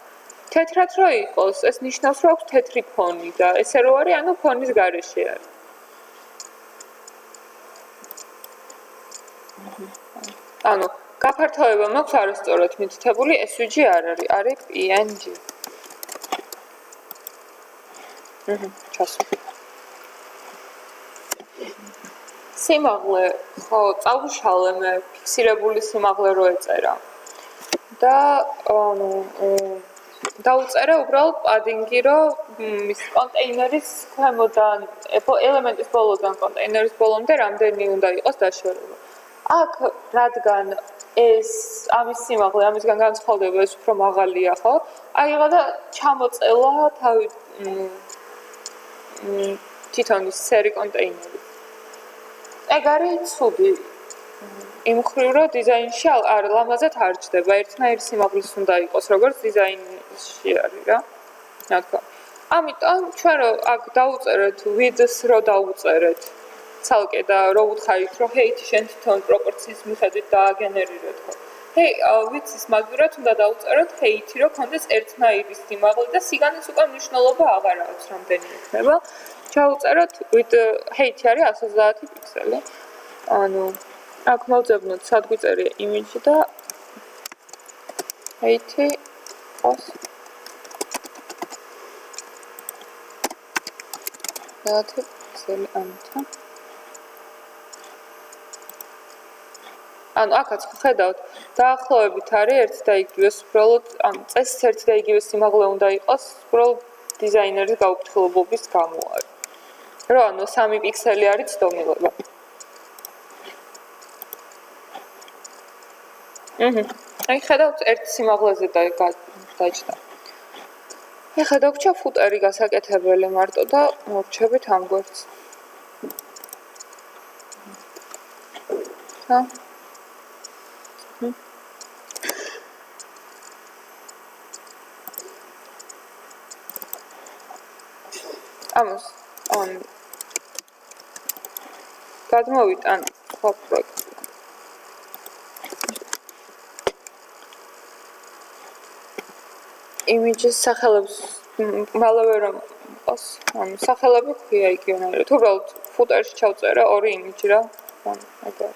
თეთრად რო იყოს, ეს ნიშნავს, რომ აქვს თეთრი ფონი და ესე რო არის, ანუ ფონის გარეშე არის. ანუ გაფართოება მაქვს არასწორად მითითებული, SVG არ არის, არის PNG. ჩასვლა. სიმაღლე, ხო, წავუშალე მე ფიქსირებული სიმაღლე რო ეწერა. და ანუ დაუწერე უბრალოდ პადინგი, რომ ის კონტეინერის ქვემოდან, ელემენტის ბოლოდან კონტეინერის ბოლომდე რამდენი უნდა იყოს დაშორება. აქ რადგან ეს ამის სიმაღლე ამისგან განსხვავდება, ეს უფრო მაღალია, ხო? აიღო და ჩამოწელა თავი თვითონ ის სერი კონტეინერი. ეგ არის ცუდი. იმ მხრივ, რომ დიზაინში არ ლამაზად არ ჯდება, ერთნაირი სიმაღლის უნდა იყოს, როგორც დიზაინში არის რა. რა თქმა. ამიტომ ჩვენ რო აქ დაუწერეთ width-ს რო დაუწერეთ ცალკე და რო ვუთხარით, რომ ჰეითი შენ თვითონ პროპორციის მიხედვით დააგენერირეთ, ხო? width-ის მაგივრად უნდა დაუწეროთ ჰეითი, რომ კონდეს ერთნაირი სიმაღლე და სიგანის უკვე მნიშვნელობა აღარ აქვს, რამდენი იქნება. ჩაუწეროთ ჰეითი არის 130 პიქსელი. ანუ აქ მოვძებნოთ სად გვიწერია იმიჯი და ჰეითი 100 პიქსელი ამიტომ. ანუ აქაც ხედავთ, დაახლოებით არის ერთ და იგივე, უბრალოდ ანუ წესით ერთ და იგივე სიმაღლე უნდა იყოს, უბრალოდ დიზაინერის გაუფრთხილებობის გამო არის. რომ ანუ 3 პიქსელი არის ცდომილება. აი ხედავთ ერთ სიმაღლეზე დაიჭდა. ეხლა დაგვრჩა ფუტერი გასაკეთებელი მარტო და მოვრჩებით ამ გვერდს. ამას გადმოვიტან სხვა პროექტი. იმიჯის სახელებს მალევე რომ იყოს, ანუ სახელები ქვია იგივენაირად. უბრალოდ ფუტერში ჩავწერე 2 იმიჯი რა. ანუ ეგრე.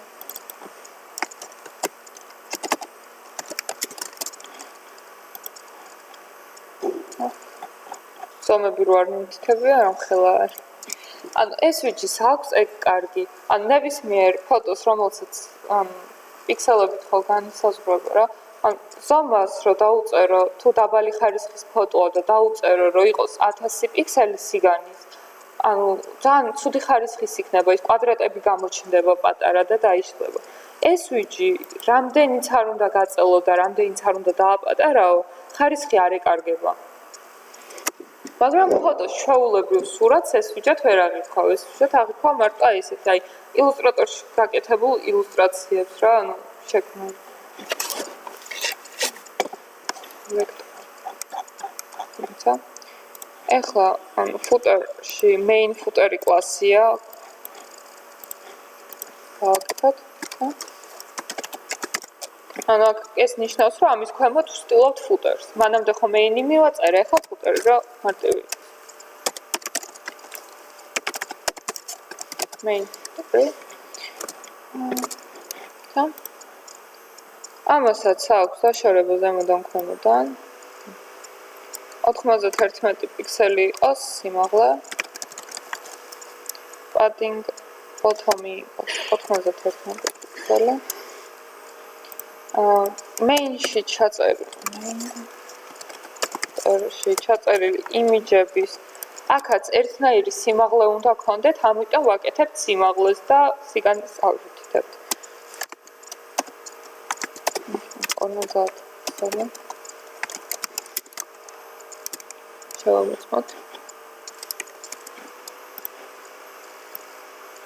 ზომები რო არ მიმთითებია, რომ ხელა არის. ანუ SVG-ს აქვს ეგ კარგი. ანუ ნებისმიერ ფოტოს, რომელსაც პიქსელებით ხო განისაზღვრება რა. ან ზომას რო დაუწერო, თუ დაბალი ხარისხის ფოტოა და დაუწერო, რომ იყოს 1000 პიქსელი სიგანის, ანუ ძალიან ცუდი ხარისხის იქნება, ის კვადრატები გამოჩნდება პატარა და დაიშლება. SVG რამდენიც არ უნდა გაწელო და რამდენიც არ უნდა დააპატარაო, ხარისხი არ ეკარგება. მაგრამ ფოტოს ჩვეულებრივ სურათს SVG-ად ვერ აღიქვა, SVG-ად აღიქვა მარტო აი ესეთი, აი ილუსტრატორში გაკეთებულ ილუსტრაციებს რა, ანუ შექმნა. ეხლა ანუ ფუტერში main ფუტერი კლასია. გავაკეთოთ. ანუ ეს ნიშნავს, რომ ამის ქვემოთ ვსტილობთ ფუტერს. მანამდე ხო main-ი მივაწერე, ეხლა ფუტერი რა მარტივი. main და ამასაც აქვს დაშორება ზემოდან ქვემოდან 91 პიქსელი იყოს სიმაღლე padding bottom-ი 91 პიქსელი main-ში ჩაწერილი იმიჯების აქაც ერთნაირი სიმაღლე უნდა გქონდეთ, ამიტომ ვაკეთებთ სიმაღლეს და სიგანეს ავშეთებთ. 50 პიქსელი. შევამოწმოთ.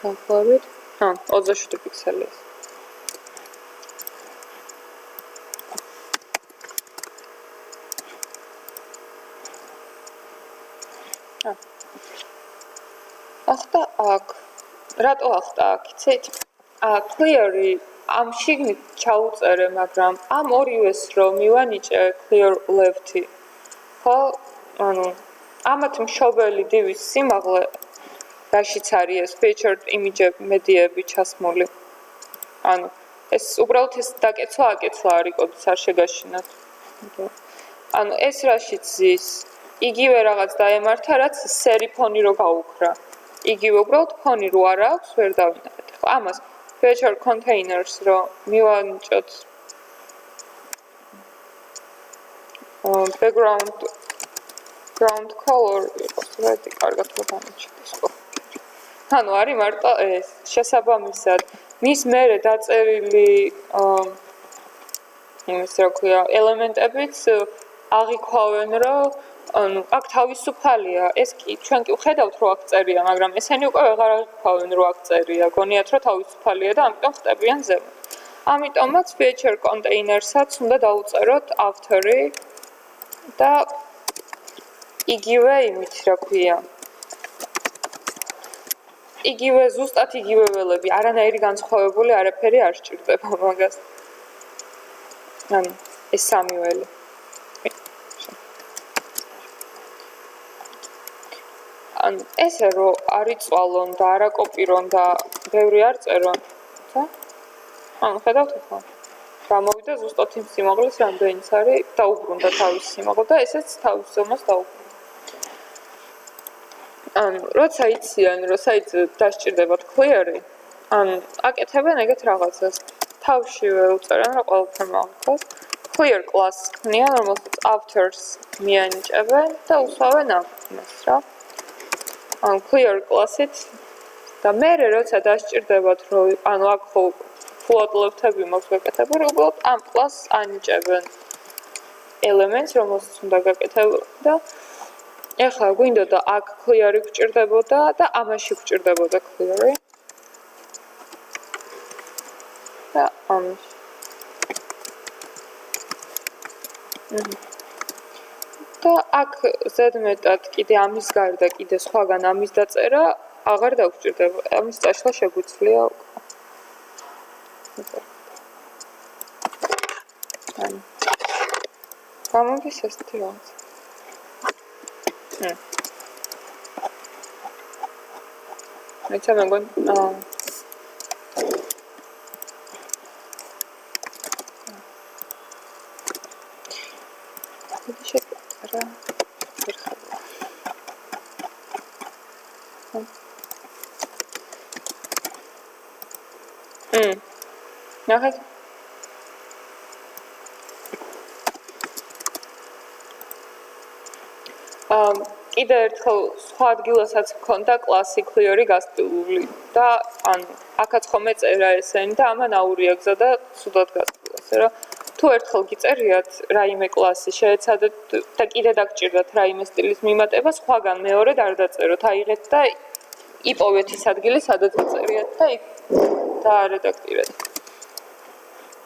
დაახლოებით 27 პიქსელი. ახლა აქ რატო ახლა აქ იცით? clear-ი ამ შიგნით ჩაუწერე, მაგრამ ამ ორივეს რომ მივანიჭე clear left-ი. ხო, ანუ ამათ მშობელი div-ის სიმაღლე რაშიც არის ეს featured image-ები, მედიები ჩასმული. ანუ ეს უბრალოდ ეს დაკეცვა აკეცვა არის, კოდის არ შეგაშინოთ. ანუ ეს რაშიც ზის, იგივე რაღაც დაემართა, რაც სერი ფონი რო გაუქრა. იგივე უბრალოდ ფონი რო არ აქვს, ვერ დავინახეთ. ხო, ამას feature containers რო მივანიჭოთ background color იყოს რეთი კარგად მოვანიჭდეს ხო. ანუ არის მარტო ეს შესაბამისად მის მერე დაწერილი იმის რა ქვია ელემენტებიც აღიქვავენ რომ ანუ აქ თავისუფალია ეს კი ჩვენ კი ვხედავთ რომ აქ წერია მაგრამ ესენი უკვე ვეღარ აღიქვავენ რომ აქ წერია გონიათ რომ თავისუფალია და ამიტომ ხტებიან ზემოთ ამიტომაც feature container-საც უნდა დავუწეროთ after-ი და იგივე იმით რა ქვია იგივე ზუსტად იგივე ველები არანაირი განსხვავებული არაფერი არ სჭირდება მაგას ანუ ეს სამი ველი ან ესე რომ არიწვალონ და არაკოპირონ და ბევრი არ წერონ და ანუ ხედავთ ხო გამოვიდა ზუსტად იმ სიმაღლის რამდენიც არის დაუბრუნდა თავის სიმაღლე და ესეც თავის ზომას დაუბრუნდა ან როცა იციან როცა დასჭირდებათ clear-ი ან აკეთებენ ეგეთ რაღაცას თავშივე უწერენ რა ყველაფერს მაგას clear class ქმნიან რომელსაც afters მიანიჭებენ და უსვავენ ამას რა ან clear class-ით და მერე როცა დასჭირდებათ რომ ანუ აქ ხო float left-ები მაქვს გაკეთებული უბრალოდ ამ class ანიჭებენ elements რომელსაც უნდა გაკეთებო და ეხლა გვინდოდა აქ clear-ი გჭირდებოდა და ამაში გჭირდებოდა clear-ი და ამაში და აქ ზედმეტად კიდე ამის გარდა კიდე სხვაგან ამის დაწერა აღარ დაგჭირდება ამის წაშლა შეგვიძლია ანუ გამოდის ესეთი რაღაც მეცა მეგონ შეწერა ერთხელ ნახეთ კიდე ერთხელ სხვა ადგილასაც მქონდა კლასი clear-ი გასწავლული და ანუ აქაც ხომ ეწერა ესენი და ამან აურია გზა და სულად გასწავლა ასე რომ თუ ერთხელ გიწერიათ რაიმე კლასი შეეცადეთ და კიდე დაგჭირდათ რაიმე სტილის მიმატება სხვაგან მეორედ არ დაწეროთ აიღეთ და იპოვეთ ის ადგილი სადაც გაწერიათ და იქ დაარედაქტირეთ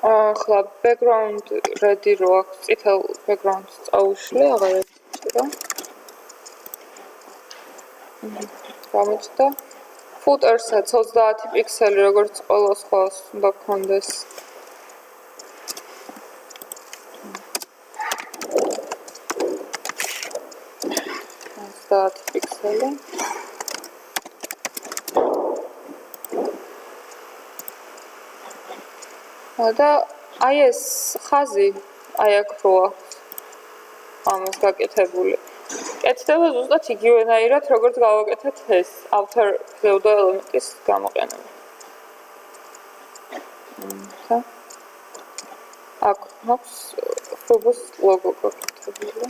ახლა background ready რო აქვს წითელ background-ს წაუშვი აღარ ეჭირა გამოჩნდა footer-საც 30 პიქსელი როგორც ყველა სხვას უნდა გქონდეს 30 პიქსელი და აი ეს ხაზი აი აქ როა ამას გაკეთებული. კეთდება ზუსტად იგივენაირად, როგორც გავაკეთეთ ეს author pseudo element-ის გამოყენება. აქ მაქვს ფობოს ლოგო გაკეთებული.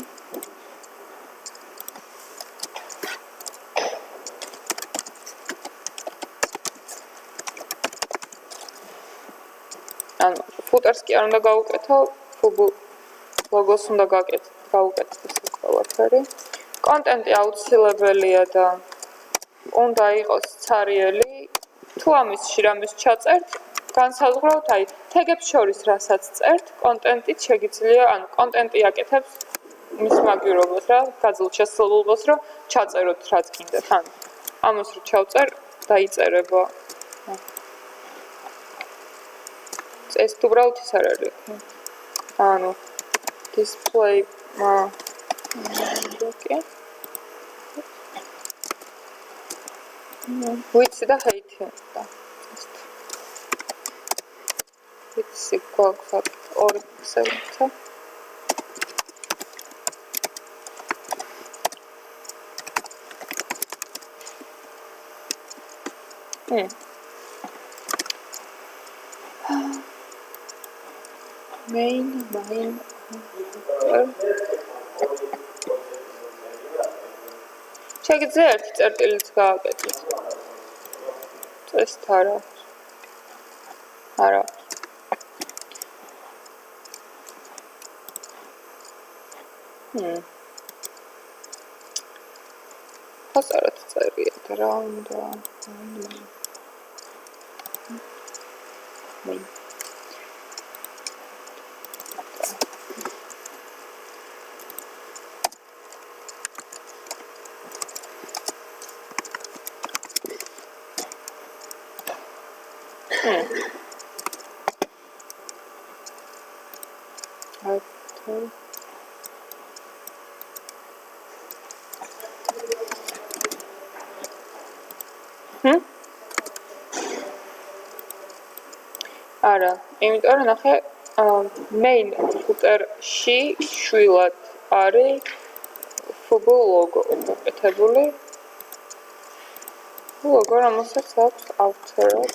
ანუ ფუტერს კი არ უნდა გავუკეთო, ფობო ლოგოს უნდა გავუკეთო ყველაფერი. კონტენტი აუცილებელია და უნდა იყოს ცარიელი. თუ ამისში რამეს ჩაწერთ, განსაზღვრავთ, აი, თეგებს შორის რასაც წერთ, კონტენტით შეგიძლია, ანუ კონტენტი აკეთებს მის მაგივრობას რა, გაძლევ შესაძლებლობას, რომ ჩაწეროთ რაც გინდათ. ანუ ამას რო ჩავწერ, დაიწერება. ეს თუ უბრალოდ ის არ არის. ანუ display okay. Width და height და width გვაქვს 2 პიქსელით. main შეგიძლია ერთი წერტილიც გააკეთოთ. წესთ არა. ხასარად წერია და რა უნდა. არა, იმიტომ რომ ნახე main footer-ში შვილად არის ფობო ლოგო გაკეთებული. ლოგო რომელსაც აქვს author-ად.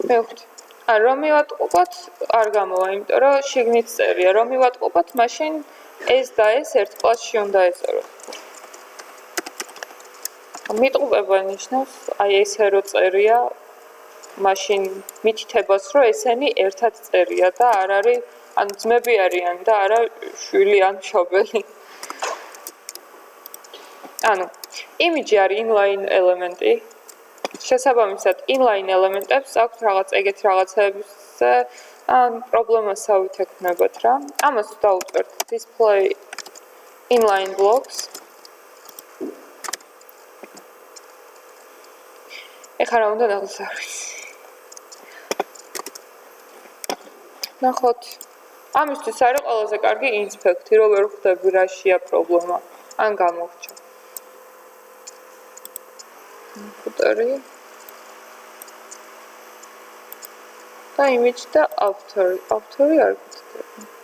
მივხვდი. რომ მივატყუპოთ, არ გამოვა, იმიტომ რომ შიგნით წერია. რომ მივატყუპოთ, მაშინ ეს და ეს ერთ კლასში უნდა ეწეროთ. მიტყუპება ნიშნავს, აი ესე რო წერია, მაშინ მითითებას, რომ ესენი ერთად წერია და არ არის, ანუ ძმები არიან და არა შვილი ან მშობელი. ანუ იმიჯი არის inline ელემენტი. შესაბამისად, inline ელემენტებს აქვს რაღაც ეგეთ რაღაცების პრობლემასავით ექნებათ რა. ამას დავუწერთ display inline blocks. ეხლა რა უნდა დავზარდოთ? ნახოთ. ამისთვის არის ყველაზე კარგი ინსპექტი, რომ ვერ ხვდები რაშია პრობლემა. ან გამოგჭა. ფუტერი და image და author-ი არ გწდება.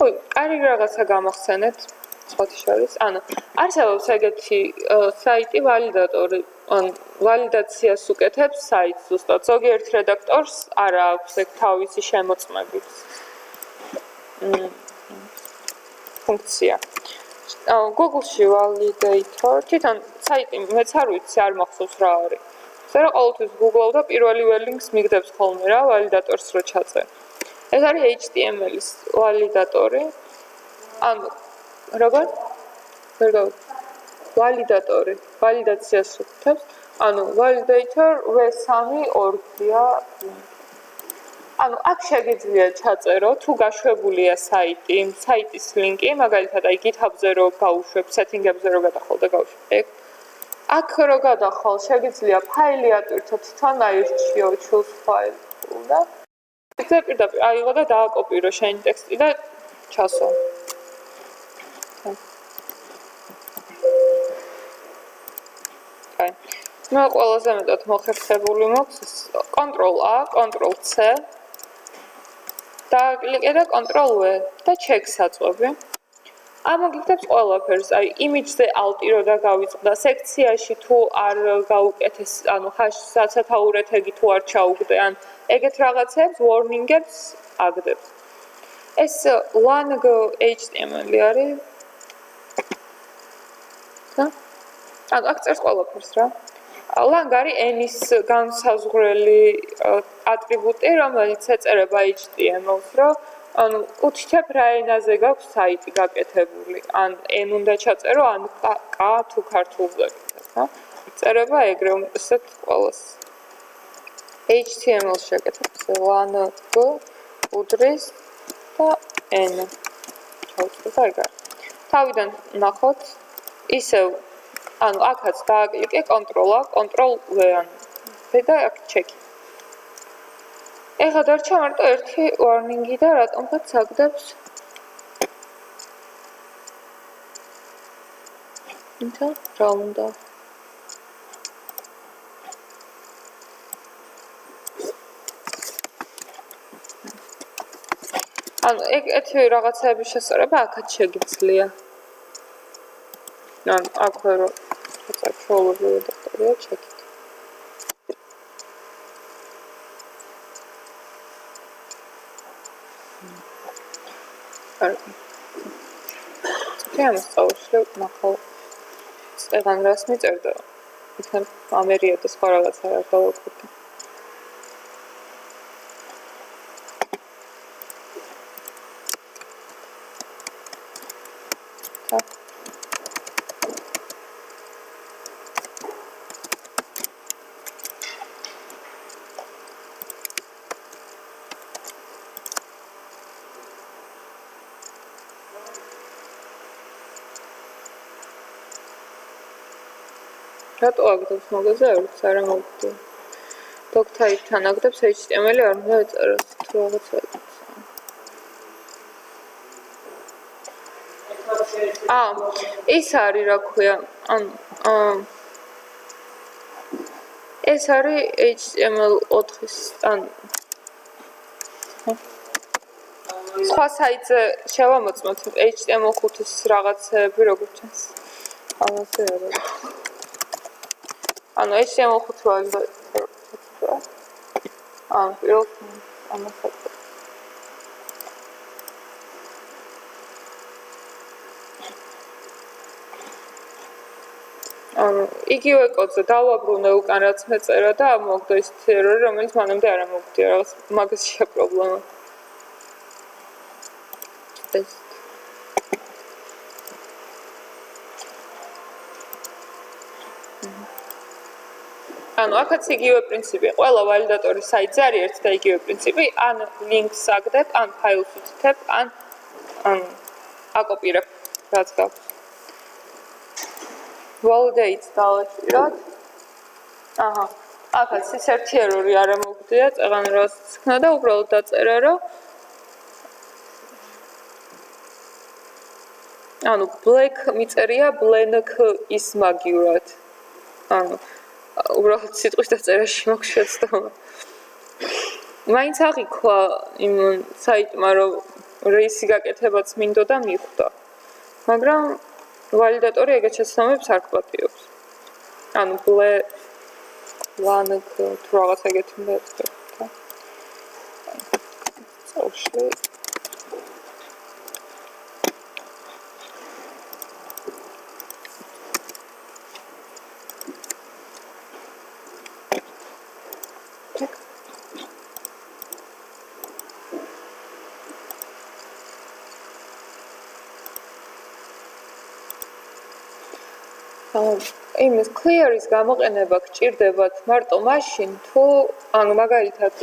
ой, არის რაღაცა გამახსენეთ, სხვათა შორის. ანუ არსებობს ეგეთი საიტი ვალიდატორი, ან ვალიდაციას უკეთებს საიტს ზუსტად. ზოგიერთ რედაქტორს არ აქვს ეგ თავისი შემოწმებით. ფუნქცია. Google-ში validator, თვითონ საიტი მეც არ ვიცი, არ მახსოვს რა არის. ზარა ყოველთვის Google-ով და პირველი links მიგდებს ხოლმე რა, validator-ს რო ჩაწერ. ეს არის HTML-ის ვალიდატორი. ანუ როგორ? ვერ გავიგე. ვალიდატორი, ვალიდაციას უკეთებს. ანუ validator v3 ორგია. ანუ აქ შეგიძლია ჩაწერო, თუ გაშვებულია საიტი, საიტის ლინკი, მაგალითად აი GitHub-ზე რო გავუშვებ, setting-ებზე რო გადახვალ და გავუშვებ. აქ რო გადახვალ, შეგიძლია ფაილი ატვირთო, თვითონ აირჩიო choose file და ზე პირდაპირ აიღო და დააკოპირო შენი ტექსტი და ჩასვა. აი. მე ყველაზე მეტად მოხერხებული მაქვს Ctrl-A, Ctrl-C და კლიკე და Ctrl-V და ჩეკს აწვევი. ამოგიგდებს ყველაფერს, აი იმიჯზე ალტირო და გავიწყდა სექციაში თუ არ გაუკეთეს, ანუ სათაურეთეგი თუ არ ჩაუგდე, ან ეგეთ რაღაცებს, warning-ებს აგდებს. ეს lang HTML-ი არის. ანუ აქ წერს ყველაფერს რა. lang არის n-ის განსაზღვრელი ატრიბუტი, რომელიც ეწერება HTML-ს, რომ ანუ უთითებ რა ენაზე გაქვს საიტი გაკეთებული, ან n უნდა ჩაწერო, ან k თუ ქართულს გაკეთებ, რა. წერება ეგრე უმეტესად ყველას. HTML-ს შეკეთებ, lang უდრის და n. ჩავწერე და ეგ არის. თავიდან ნახოთ, ისევ ანუ აქაც დააკლიკე Ctrl-A, Ctrl-V და აქ ჩეკი. ეხლა დარჩა მარტო ერთი warning-ი და რატომღაც აგდებს. ინდა რა უნდა? ანუ ეგეთი რაღაცების შესწორება აქაც შეგიძლია. ანუ აქვე რომ წაჩვეულებრივი რედაქტორია ჩეკით. კარგი. ჩემს წავშლებ ნახო. წეგან რას მიწერდა? იქნებ ამერია და სხვა რაღაცა არ დავაკეთე. რატო აგდებს მაგაზე არც არ მოვიდა. Doc-type-თან აგდებს HTML-ი არ უნდა ეწეროს თუ რაღაცა ეკეთებს. ეს არის რა ქვია, ანუ ეს არის HTML4-ის, ანუ სხვა საიტზე შევამოწმოთ HTML5-ის რაღაცები როგორც ჩანს. ამაზე არ არის. ანუ HTML5 ვაჟდა. პირველ ამასაც. ანუ იგივე კოდზე დავაბრუნე უკან რაც მეწერა და მოგდა ის ერორი, რომელიც მანამდე არ მოგდია, რაღაც მაგაშია პრობლემა. ეს ანუ აქაც იგივე პრინციპი. ყველა ვალიდატორის საიტზე არის ერთ და იგივე პრინციპი. ან ლინკს აგდებ, ან ფაილს უთითებ, ან აკოპირებ, რაც გაქვს. validate დავაჭიროთ. აჰა. აქაც ის ერთი ერორი არ მოგდია, წეგან რას ხნა და უბრალოდ დაწერა, რომ ანუ black მიწერია blank is მაგივრად. ანუ უბრალოდ სიტყვის დაწერაში მაქვს შეცდომა. მაინც აღიქვა იმ საიტმა, რომ რეისი გაკეთებაც მინდოდა მიხვდა. მაგრამ ვალიდატორი ეგეთ შეცდომებს არ კვატიობს. ანუ blank თუ რაღაც ეგეთი უნდა ეწერა. წავშლი. იმის clear-ის გამოყენება გჭირდებათ მარტო მაშინ, თუ ანუ მაგალითად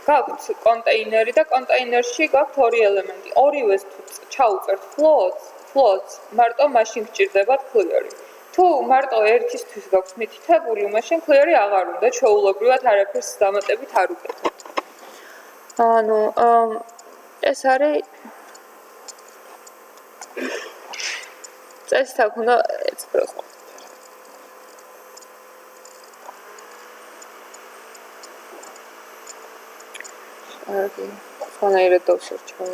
გაქვთ კონტეინერი და კონტეინერში გაქვთ ორი ელემენტი. ორივეს თუ ჩაუწერთ floats, მარტო მაშინ გჭირდებათ clear-ი. თუ მარტო ერთისთვის გაქვთ მითითებული, მაშინ clear-ი აღარ უნდა, ჩვეულებრივად არაფერს დამატებით არ უკეთებთ. ანუ ეს არის წესით აქ უნდა ეცხროს. კარგი. ხანაერად დავსერჩავ.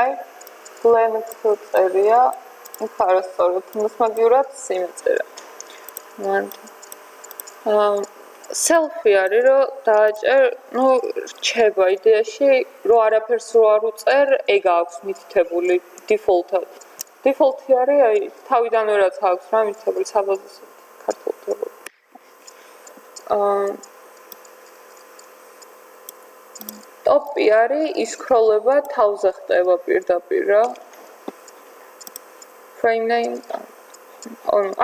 აი blank წერია იქ არასწორად მოსმაგივრად სიმეწერა. selfie არის რომ დააჭერ, რჩება იდეაში რომ არაფერს რო არ უწერ, ეგ აქვს მითითებული default-ად. Default-ი არის აი თავიდანვე რაც აქვს რა მითითებული საბაზისო ქართულად. ტოპი არის ისკროლება თავზე ხდება პირდაპირ რა. Frame name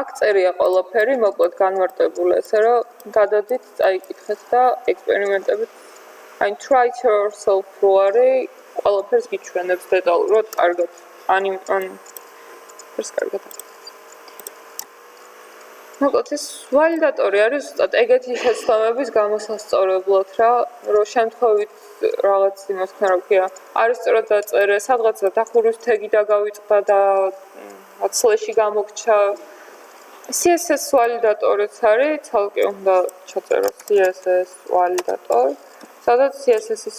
აქ წერია ყველაფერი, მოკლედ განმარტებული ესე რომ გადადით, წაიკითხეთ და ექსპერიმენტებით. აი try to yourself რო არის, ყველაფერს გიჩვენებს დეტალურად, კარგად. ეს კარგად. მოკლედ ეს ვალიდატორი არის ზუსტად ეგეთი შეცდომების გამოსასწორებლად რა, რომ შემთხვევით რაღაც იმას ხნა რა ქვია, არის სწორად დაწერე, სადღაცა დახურის თეგი დაგავიწყდა და სლეში გამოგჩა. CSS ვალიდატორიც არის, ცალკე უნდა ჩაწერო CSS ვალიდატორი, სადაც CSS-ის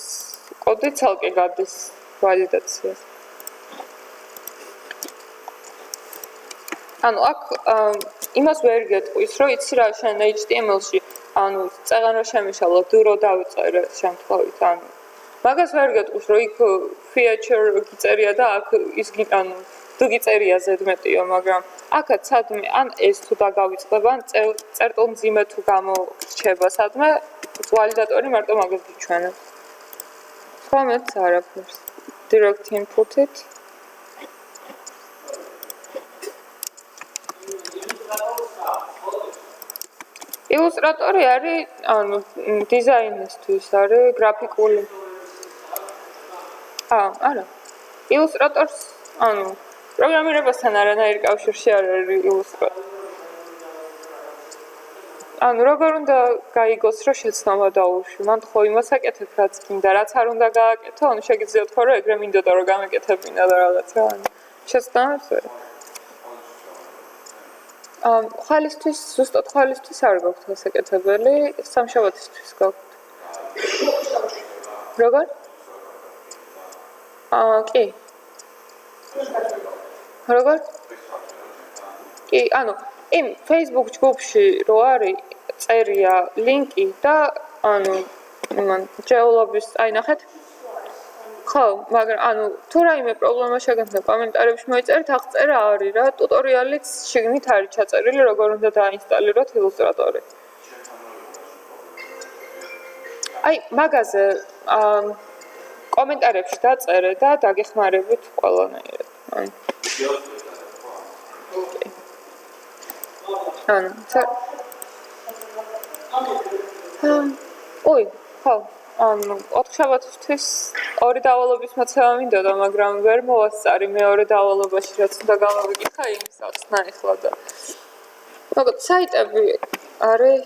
კოდი ცალკე გადის ვალიდაციას. ანუ აქ იმას ვერ გეტყვის, რომ იცი რა შენ HTML-ში, ანუ წეღან რომ შემიშალა, დურო დავიწერე შემთხვევით, ანუ მაგას ვერ გეტყვის, რომ იქ feature გიწერია და აქ ის ანუ თუ გიწერია ზედმეტიო, მაგრამ აქაც სადმე ან ეს თუ დაგავიწყდება, ან წერტილმძიმე თუ გამორჩება სადმე, ვალიდატორი მარტო მაგას გიჩვენებს. სხვა მეც არაფერს. Direct input-ით. ილუსტრატორი არის, ანუ დიზაინისთვის არის გრაფიკული. არა. ილუსტრატორს, ანუ პროგრამირებასთან არანაირი კავშირი არ არის ილუსტრატორი. ანუ როგორ უნდა გაიგოს, რომ შეცდომა დაუშვი, მან ხო იმას აკეთებ, რაც გინდა, რაც არ უნდა გააკეთო, ანუ შეგიძლიათ ხო რომ ეგრე მინდოდა რომ გამეკეთებინა და რაღაცა, ანუ შეცდომებს ვერ. ხალისთვის, ზუსტად ხალისთვის არ გაქვთ ასაკეთებელი, სამშაბათისთვის გაქვთ. როგორ? კი. როგორ? კი, ანუ იმ Facebook ჯგუფში რო არის წერია ლინკი და ანუ იმან ჯეოლობის, აი ნახეთ. ხო, მაგრამ ანუ თუ რაიმე პრობლემა შეგექმნა კომენტარებში მოიწერეთ, აღწერა არის რა, ტუტორიალიც შიგნით არის ჩაწერილი, როგორ უნდა დაინსტალიროთ ილუსტრატორი. აი, მაგაზე კომენტარებში დაწერე და დაგეხმარებით ყველანაირად. ой, ხო, ანუ 4 შაბათისთვის 2 დავალობის მოცემა მინდოდა, მაგრამ ვერ მოვასწარი მეორე დავალობაში, რაც უნდა გამოვიკითხა იმის ახსნა ეხლა და. მოკლედ, საიტები არის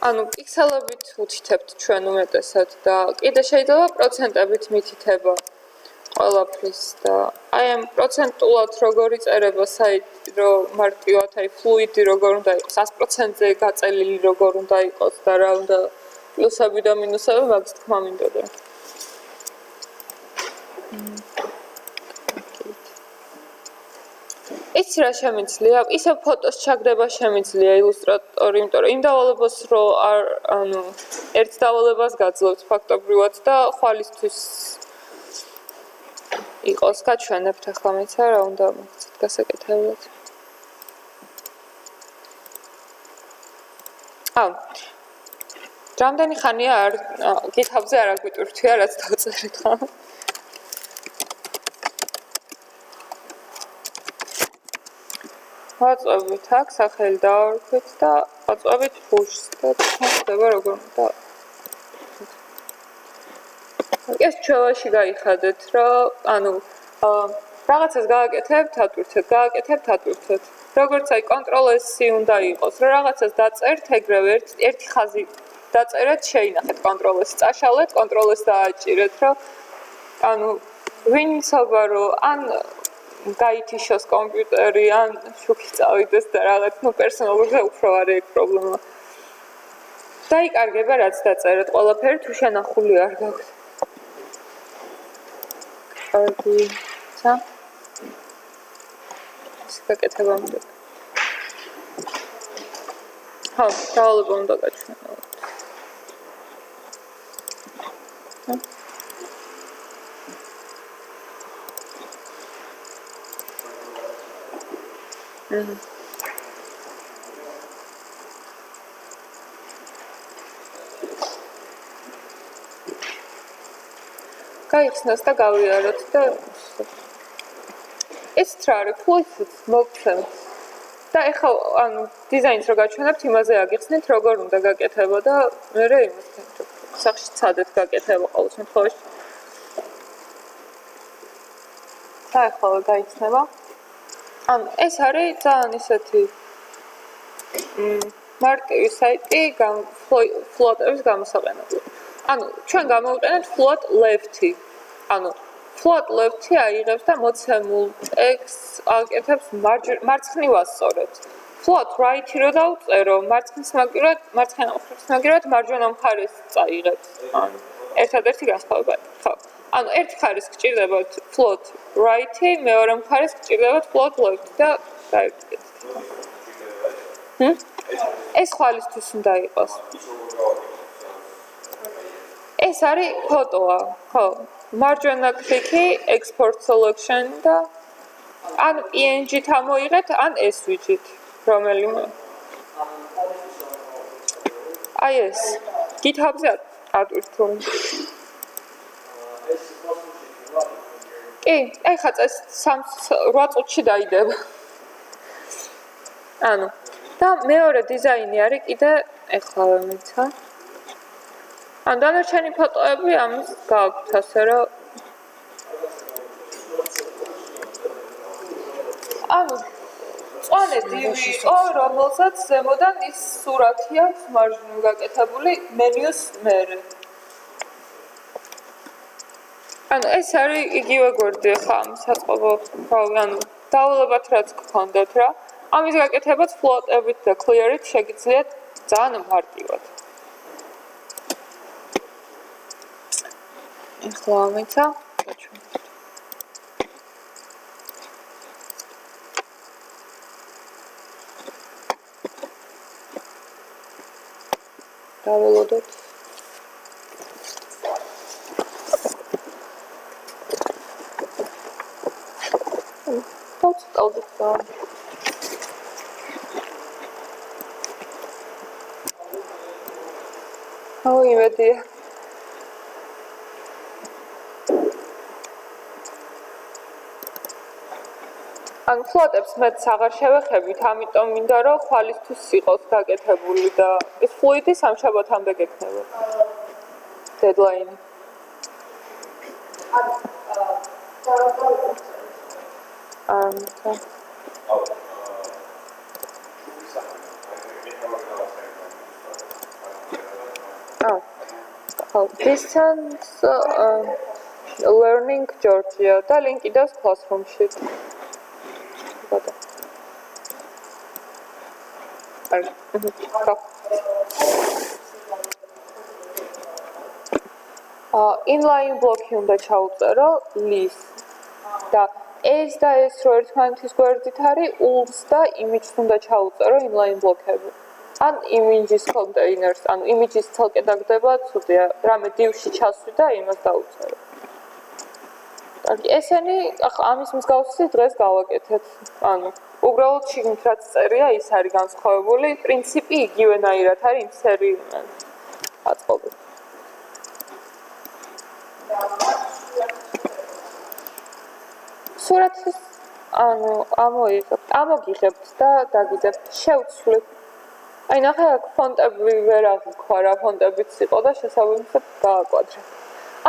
ანუ პიქსელებით უთითებთ ჩვენ უმეტესად და კიდე შეიძლება პროცენტებით მითითება ყველაფრის და აი ამ პროცენტულად როგორ იწერება საიტი, რომ მარტივად აი ფლუიდი როგორ უნდა იყოს, 100%-ზე გაწელილი როგორ უნდა იყოს და რა უნდა პლუსები და მინუსები მაგას თქმა მინდოდა. იცი რა შემიძლია? ისევ ფოტოს ჩაგდება შემიძლია ილუსტრატორი, იმიტომ რომ იმ დავალებას რო არ ანუ ერთ დავალებას გაძლევთ ფაქტობრივად და ხვალისთვის იყოს გაჩვენებთ ახლა მეცა რა უნდა მოგცეთ გასაკეთებლად. რამდენი ხანია არ GitHub-ზე არ აგვიტვირთვია რაც დავწერეთ ხა. ვაწვევით აქ სახელი დავარქვით და ვაწვევით push-ს და ხდება როგორ უნდა. ეს ჩვევაში გაიხადეთ, რომ რაღაცას გააკეთებთ, ატვირთეთ. როგორც აი Ctrl+C უნდა იყოს, რომ რაღაცას დაწერთ, ეგრევე ერთი ხაზი დაწერეთ, შეინახეთ Ctrl+C, წაშალეთ, Ctrl+S დააჭირეთ, რომ ვინცობა რომ ან გაითიშოს კომპიუტერი, ან შუქი წავიდეს და რაღაც, პერსონალურზე უფრო არის ეგ პრობლემა. დაიკარგება რაც დაწერეთ, ყველაფერი თუ შენახული არ გაქვთ. კარგი, ცა? ეს გაკეთება უნდა. ხო, დავალება უნდა გაჩვენო. გაიხსნას და გავიაროთ და ეს რა არის, ფულით მოგცემთ. და ეხლა დიზაინს რო გაჩვენებთ, იმაზე აგიხსნით, როგორ უნდა გაკეთება და მერე იმასთან სახში ცადეთ გაკეთება ყოველ შემთხვევაში. და ეხლა გაიხსნება. ეს არის ძალიან ისეთი მარტივი საიტი ფლოტების გამოსაყენებლად. ჩვენ გამოვიყენებთ float left-ი. float left-ი აიღებს და მოცემულ ტექსტს აკეთებს მარცხნივას სწორებს. float right-ი რო დავწერო, მარცხენა მხრის მაგივრად მარჯვენა მხარეს წაიღებს. ერთადერთი განსხვავება. ხო. ერთი მხარეს გჭირდებათ float right-ი, მეორე მხარეს გჭირდებათ float left-ი და დაერკვეთ. ეს ხვალისთვის უნდა იყოს. ეს არის ფოტოა, ხო. მარჯვენა კლიკი, export selection და ან PNG-ით ამოიღეთ, ან SVG-ით, რომელიმე. აი ეს, GitHub-ზე ატვირთო. კი, ეხლა წეს 8 წუთში დაიდება. და მეორე დიზაინი არის კიდე ეხლა ვემეცა. დანარჩენი ფოტოები ამის გააქვთ ასე რომ წვანე დივი იყო, რომელსაც ზემოდან ის სურათი აქვს მარჯვნივ გაკეთებული მენიუს მერე. ეს არის იგივე გვერდი ხა ამ საწყობო დავალებათ რაც გქონდეთ რა. ამის გაკეთებაც ფლოტებით და clear-ით შეგიძლიათ ძალიან მარტივად. ეხლა ამეცა დაველოდოთ. დავწავდეთ და იმედია. ფლოტებს მეც აღარ შევეხებით, ამიტომ მინდა რომ ხვალისთვის იყოს გაკეთებული და ეს ფლუიდი სამშაბათამდე გექნება. დედლაინი. Distance learning Georgia და ლინკი დას classroom-ში. Inline block-ი უნდა ჩაუწერო list და ეს და ეს რო ერთმანეთის გვერდით არის ULS და image-ს უნდა ჩაუწერო inline block-ები. ან images containers, images ცალკე დაგდება, ცუდია, რამე div-ში ჩასვი და იმას დაუწერო. კარგი, ესენი ამის მსგავსი დღეს გავაკეთეთ. უბრალოდ შიგნით რაც წერია, ის არის განსხვავებული, პრინციპი იგივენაირად არის იმ სერიიდან აწყობილ. სურათის ამოგიღებთ და დაგიდებთ, შევცვლით. ნახე აქ ფონტები ვერ აღიქვა რა, ფონტებიც იყო და შესაბამისად გააკვადრე.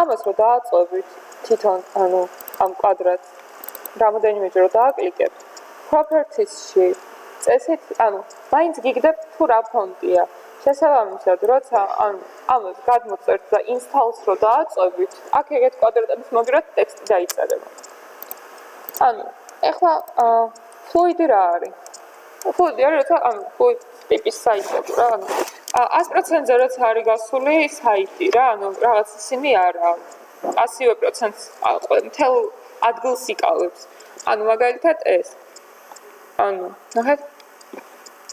ამას რო დააწვევით თვითონ ამ კვადრატს რამოდენიმეჯერ რო დააკლიკებთ properties-ში წესით მაინც გიგდებთ თუ რა ფონტია შესაბამისად როცა ამას გადმოწერთ და install-ს რო დააწვევით აქ ეგეთ კვადრატების მოგიროთ ტექსტი დაიწერება ეხლა fluid-ი რა არის fluid-ი არის როცა fluid ტიპის საიტები რა 100%-ზე როცა არის გასული საიტი რა რაღაც ისინი არა 100% მთელ ადგილს იკავებს მაგალითად ეს ნახეთ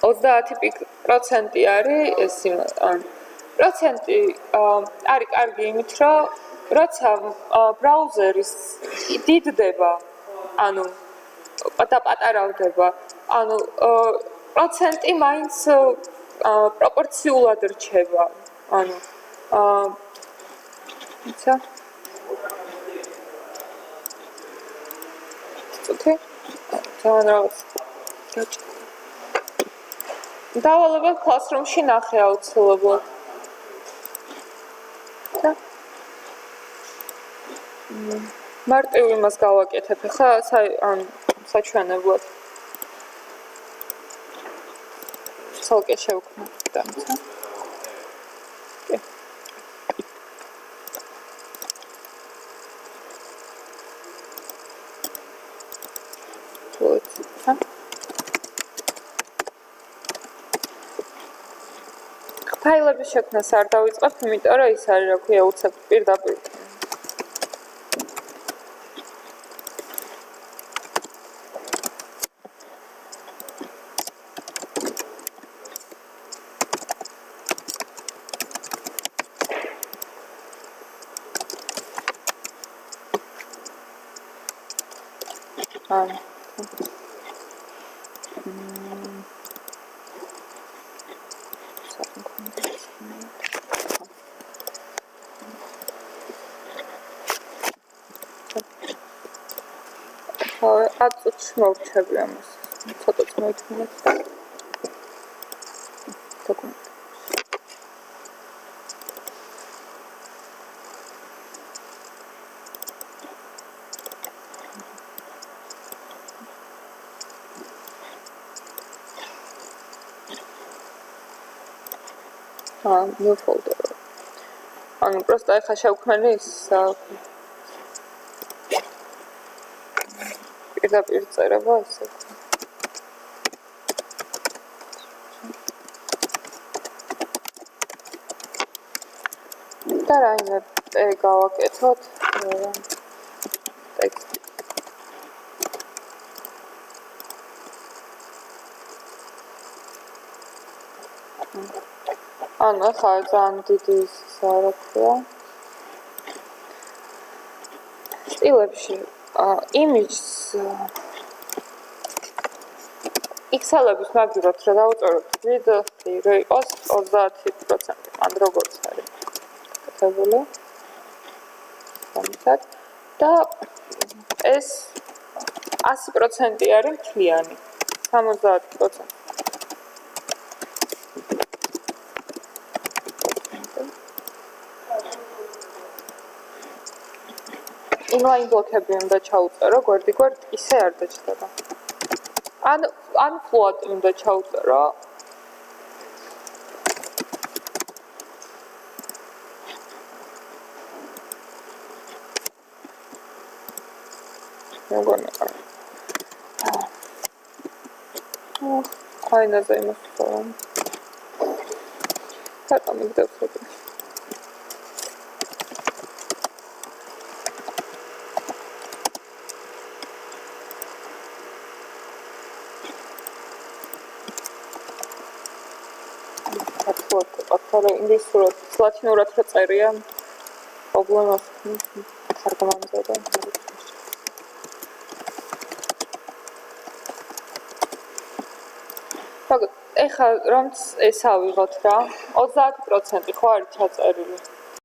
30% არის ეს პროცენტი არის კარგი იმით რომ როცა ბრაუზერის დიდდება და პატარავდება პროცენტი მაინც პროპორციულად რჩება იცი ცოტა ძალიან რაღაც დავალებელ classroom-ში ნახე აუცილებლად მარტივ იმას გავაკეთებ ხა საჩვენებლად ცალკე შევქმნით დამცა ფაილების შექმნას არ დავიწყებ, იმიტომ რომ ის არის, რა ქვია, უცებ პირდაპირ. აწუც მოვჩები ამას. ცოტა მოიწმინეთ და დოკუმენტ. new folder. Просто ეხა შევქმნი ის პირდაპირ წერება ესე. და რაიმე გავაკეთოთ ტექსტი. ახლა ძალიან დიდი რა ქვია სტილებში image XL-ების მაგივრად რა დავუწეროთ width-ი რო იყოს 30% ან როგორც არის კეთებული სამისად და ეს 100% არის მთლიანი 70% inline ბლოკები უნდა ჩაუწერო გვერდ ისე არ დაჭდება. ან float უნდა ჩაუწერო. მოგონა. აინაზე იმასო. ხატა მიგდევთ. ახლა ინგლისურად, ლათინურად რა წერია? პრობლემას თარგმანზე და ეხლა რომ ეს ავიღოთ რა 30% ხო არის ჩაწერილი